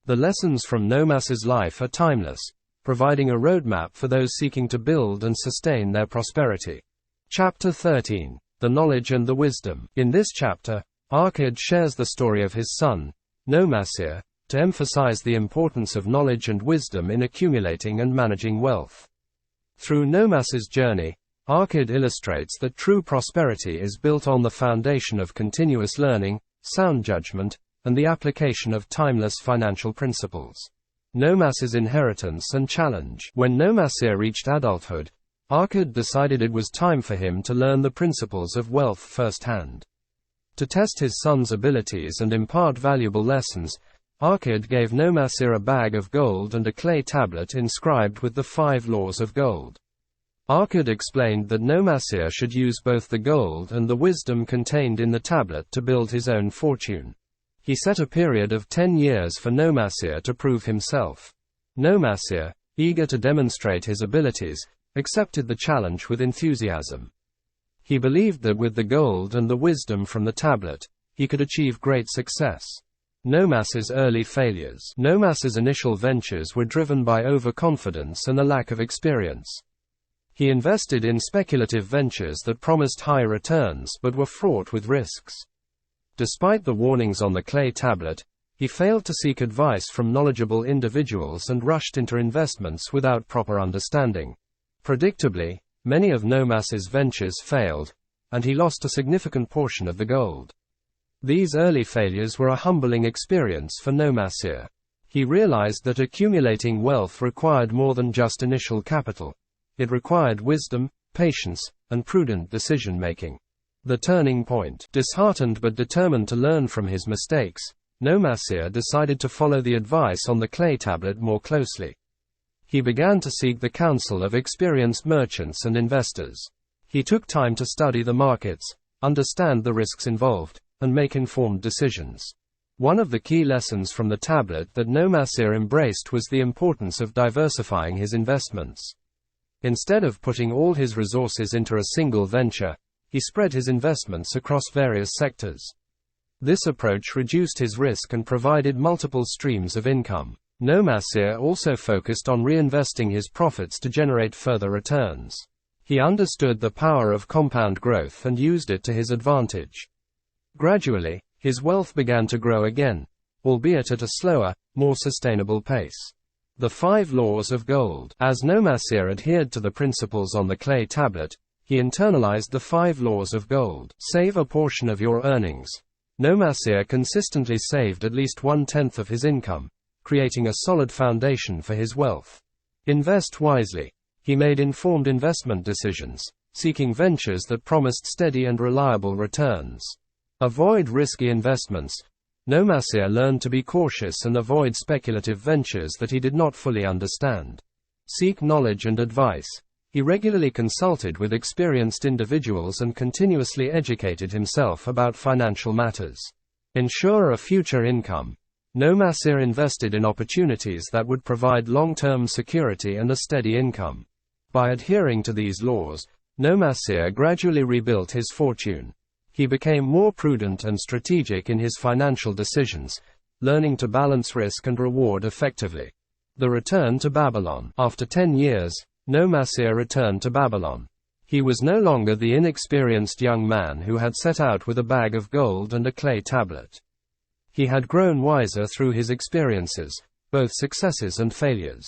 The lessons from Nomasir's life are timeless, providing a roadmap for those seeking to build and sustain their prosperity. Chapter 13. The Knowledge and the Wisdom. In this chapter, Arkad shares the story of his son, Nomasir, to emphasize the importance of knowledge and wisdom in accumulating and managing wealth. Through Nomasir's journey, Arkad illustrates that true prosperity is built on the foundation of continuous learning, sound judgment, and the application of timeless financial principles. Nomasir's inheritance and challenge. When Nomasir reached adulthood, Arkad decided it was time for him to learn the principles of wealth firsthand. To test his son's abilities and impart valuable lessons, Arkad gave Nomasir a bag of gold and a clay tablet inscribed with the 5 laws of gold. Arkad explained that Nomasir should use both the gold and the wisdom contained in the tablet to build his own fortune. He set a period of 10 years for Nomasir to prove himself. Nomasir, eager to demonstrate his abilities, accepted the challenge with enthusiasm. He believed that with the gold and the wisdom from the tablet, he could achieve great success. Nomasir's early failures. Nomasir's initial ventures were driven by overconfidence and a lack of experience. He invested in speculative ventures that promised high returns but were fraught with risks. Despite the warnings on the clay tablet, he failed to seek advice from knowledgeable individuals and rushed into investments without proper understanding. Predictably, many of Nomas's ventures failed, and he lost a significant portion of the gold. These early failures were a humbling experience for Nomasir. He realized that accumulating wealth required more than just initial capital. It required wisdom, patience, and prudent decision-making. The turning point. Disheartened but determined to learn from his mistakes, Nomasir decided to follow the advice on the clay tablet more closely. He began to seek the counsel of experienced merchants and investors. He took time to study the markets, understand the risks involved, and make informed decisions. One of the key lessons from the tablet that Nomasir embraced was the importance of diversifying his investments. Instead of putting all his resources into a single venture, he spread his investments across various sectors. This approach reduced his risk and provided multiple streams of income. Nomasir also focused on reinvesting his profits to generate further returns. He understood the power of compound growth and used it to his advantage. Gradually, his wealth began to grow again, albeit at a slower, more sustainable pace. The 5 laws of gold. As Nomasir adhered to the principles on the clay tablet, he internalized the 5 laws of gold. Save a portion of your earnings. Nomasir consistently saved at least 1/10 of his income, creating a solid foundation for his wealth. Invest wisely. He made informed investment decisions, seeking ventures that promised steady and reliable returns. Avoid risky investments. Nomasir learned to be cautious and avoid speculative ventures that he did not fully understand. Seek knowledge and advice. He regularly consulted with experienced individuals and continuously educated himself about financial matters. Ensure a future income. Nomasir invested in opportunities that would provide long-term security and a steady income. By adhering to these laws, Nomasir gradually rebuilt his fortune. He became more prudent and strategic in his financial decisions, learning to balance risk and reward effectively. The return to Babylon. After 10 years, Nomasir returned to Babylon. He was no longer the inexperienced young man who had set out with a bag of gold and a clay tablet. He had grown wiser through his experiences, both successes and failures.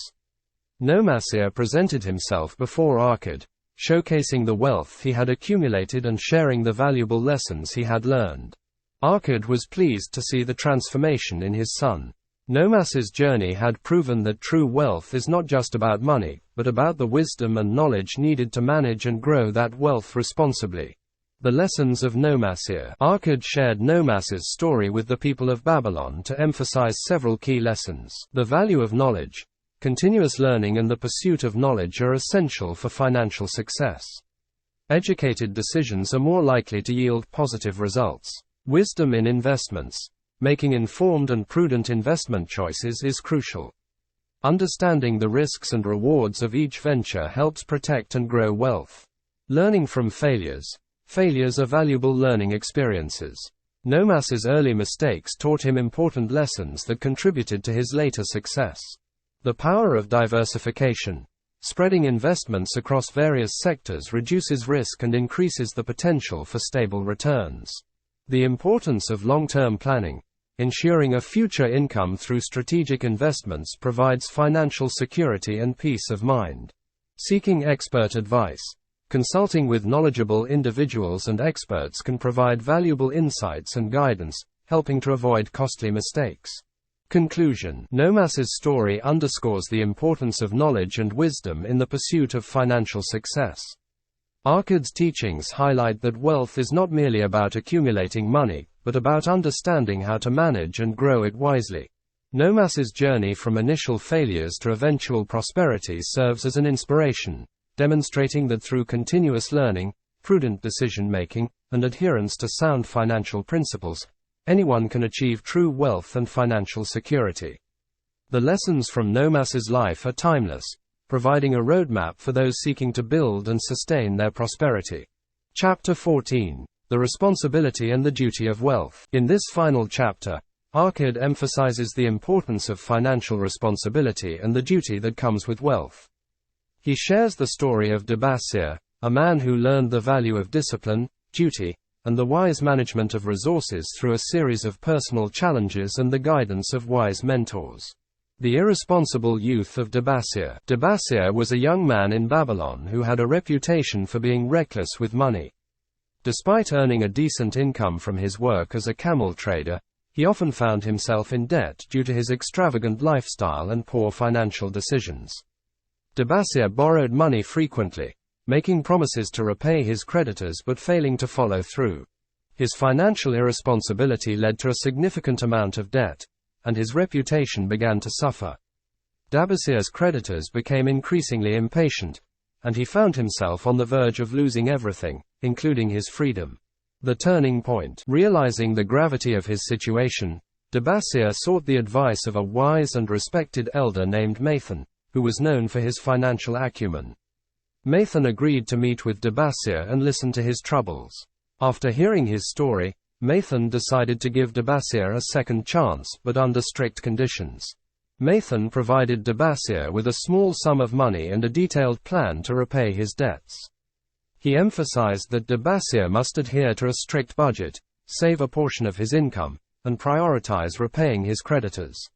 Nomasir presented himself before Arkad, showcasing the wealth he had accumulated and sharing the valuable lessons he had learned. Arkad was pleased to see the transformation in his son. Nomas's journey had proven that true wealth is not just about money, but about the wisdom and knowledge needed to manage and grow that wealth responsibly. The lessons of Nomasir. Arkad shared Nomas's story with the people of Babylon to emphasize several key lessons. The value of knowledge. Continuous learning and the pursuit of knowledge are essential for financial success. Educated decisions are more likely to yield positive results. Wisdom in investments. Making informed and prudent investment choices is crucial. Understanding the risks and rewards of each venture helps protect and grow wealth. Learning from failures. Failures are valuable learning experiences. Nomas's early mistakes taught him important lessons that contributed to his later success. The power of diversification. Spreading investments across various sectors reduces risk and increases the potential for stable returns. The importance of long-term planning. Ensuring a future income through strategic investments provides financial security and peace of mind. Seeking expert advice. Consulting with knowledgeable individuals and experts can provide valuable insights and guidance, helping to avoid costly mistakes. Conclusion. Nomas's story underscores the importance of knowledge and wisdom in the pursuit of financial success. Arkad's teachings highlight that wealth is not merely about accumulating money, but about understanding how to manage and grow it wisely. Nomas's journey from initial failures to eventual prosperity serves as an inspiration, demonstrating that through continuous learning, prudent decision-making, and adherence to sound financial principles, anyone can achieve true wealth and financial security. The lessons from Nomas's life are timeless, providing a roadmap for those seeking to build and sustain their prosperity. Chapter 14. The Responsibility and the Duty of Wealth. In this final chapter, Arkad emphasizes the importance of financial responsibility and the duty that comes with wealth. He shares the story of Dabasir, a man who learned the value of discipline, duty, and the wise management of resources through a series of personal challenges and the guidance of wise mentors. The irresponsible youth of Dabasir. Dabasir was a young man in Babylon who had a reputation for being reckless with money. Despite earning a decent income from his work as a camel trader, he often found himself in debt due to his extravagant lifestyle and poor financial decisions. Dabasir borrowed money frequently, making promises to repay his creditors but failing to follow through. His financial irresponsibility led to a significant amount of debt, and his reputation began to suffer. Dabasir's creditors became increasingly impatient, and he found himself on the verge of losing everything, including his freedom. The turning point. Realizing the gravity of his situation, Dabasir sought the advice of a wise and respected elder named Mathan, who was known for his financial acumen. Mathan agreed to meet with Dabasir and listen to his troubles. After hearing his story, Mathan decided to give Dabasir a second chance, but under strict conditions. Mathan provided Dabasir with a small sum of money and a detailed plan to repay his debts. He emphasized that Dabasir must adhere to a strict budget, save a portion of his income, and prioritize repaying his creditors.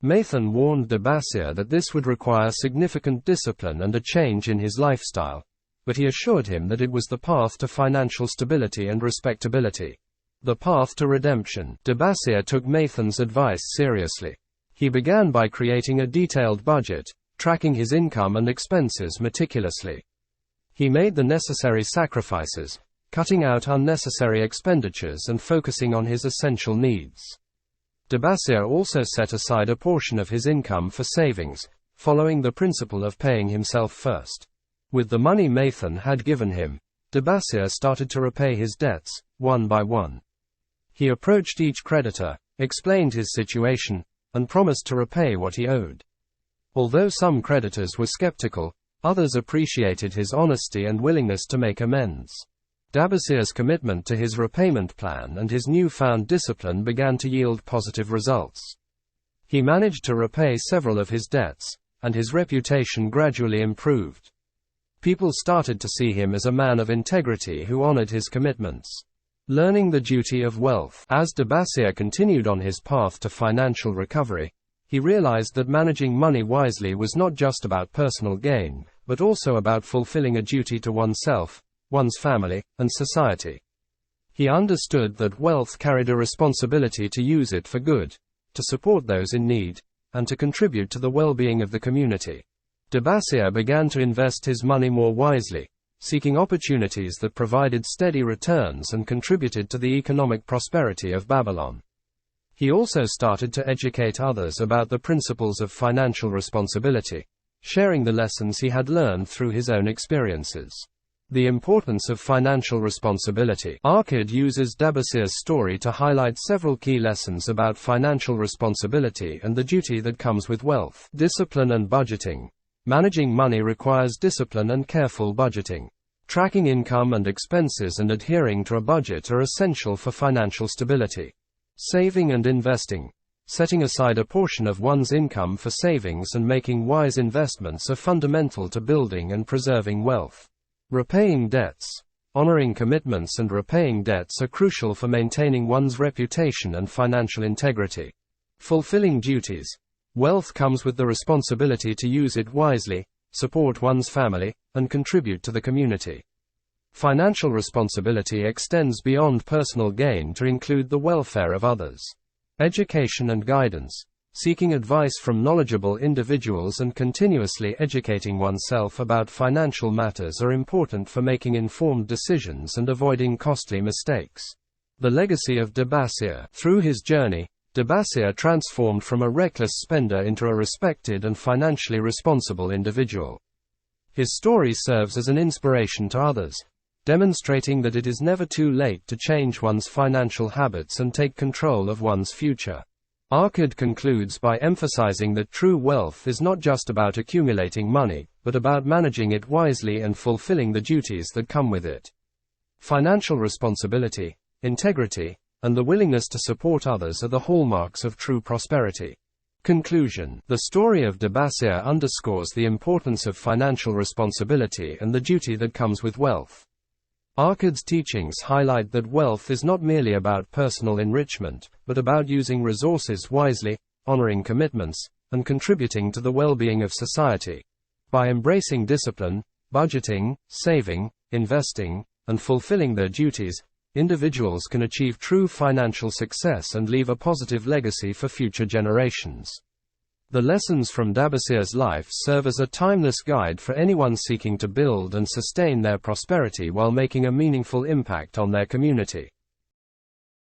Mathan warned Dabasir that this would require significant discipline and a change in his lifestyle, but he assured him that it was the path to financial stability and respectability. The path to redemption. Dabasir took Mathan's advice seriously. He began by creating a detailed budget, tracking his income and expenses meticulously. He made the necessary sacrifices, cutting out unnecessary expenditures and focusing on his essential needs. Dabasir also set aside a portion of his income for savings, following the principle of paying himself first. With the money Mathan had given him, Dabasir started to repay his debts, one by one. He approached each creditor, explained his situation, and promised to repay what he owed. Although some creditors were skeptical, others appreciated his honesty and willingness to make amends. Dabasir's commitment to his repayment plan and his newfound discipline began to yield positive results. He managed to repay several of his debts, and his reputation gradually improved. People started to see him as a man of integrity who honored his commitments. Learning the duty of wealth. As Dabasir continued on his path to financial recovery, he realized that managing money wisely was not just about personal gain, but also about fulfilling a duty to oneself, one's family, and society. He understood that wealth carried a responsibility to use it for good, to support those in need, and to contribute to the well-being of the community. Dabasir began to invest his money more wisely, seeking opportunities that provided steady returns and contributed to the economic prosperity of Babylon. He also started to educate others about the principles of financial responsibility, sharing the lessons he had learned through his own experiences. The importance of financial responsibility. Arkad uses Dabasir's story to highlight several key lessons about financial responsibility and the duty that comes with wealth. Discipline and budgeting. Managing money requires discipline and careful budgeting. Tracking income and expenses and adhering to a budget are essential for financial stability. Saving and investing. Setting aside a portion of one's income for savings and making wise investments are fundamental to building and preserving wealth. Repaying debts. Honoring commitments and repaying debts are crucial for maintaining one's reputation and financial integrity. Fulfilling duties. Wealth comes with the responsibility to use it wisely, support one's family, and contribute to the community. Financial responsibility extends beyond personal gain to include the welfare of others. Education and guidance. Seeking advice from knowledgeable individuals and continuously educating oneself about financial matters are important for making informed decisions and avoiding costly mistakes. The legacy of Dabasir. Through his journey, Dabasir transformed from a reckless spender into a respected and financially responsible individual. His story serves as an inspiration to others, demonstrating that it is never too late to change one's financial habits and take control of one's future. Arkad concludes by emphasizing that true wealth is not just about accumulating money, but about managing it wisely and fulfilling the duties that come with it. Financial responsibility, integrity, and the willingness to support others are the hallmarks of true prosperity. Conclusion. The story of Dabasir underscores the importance of financial responsibility and the duty that comes with wealth. Arkad's teachings highlight that wealth is not merely about personal enrichment, but about using resources wisely, honoring commitments, and contributing to the well-being of society. By embracing discipline, budgeting, saving, investing, and fulfilling their duties, individuals can achieve true financial success and leave a positive legacy for future generations. The lessons from Dabasir's life serve as a timeless guide for anyone seeking to build and sustain their prosperity while making a meaningful impact on their community.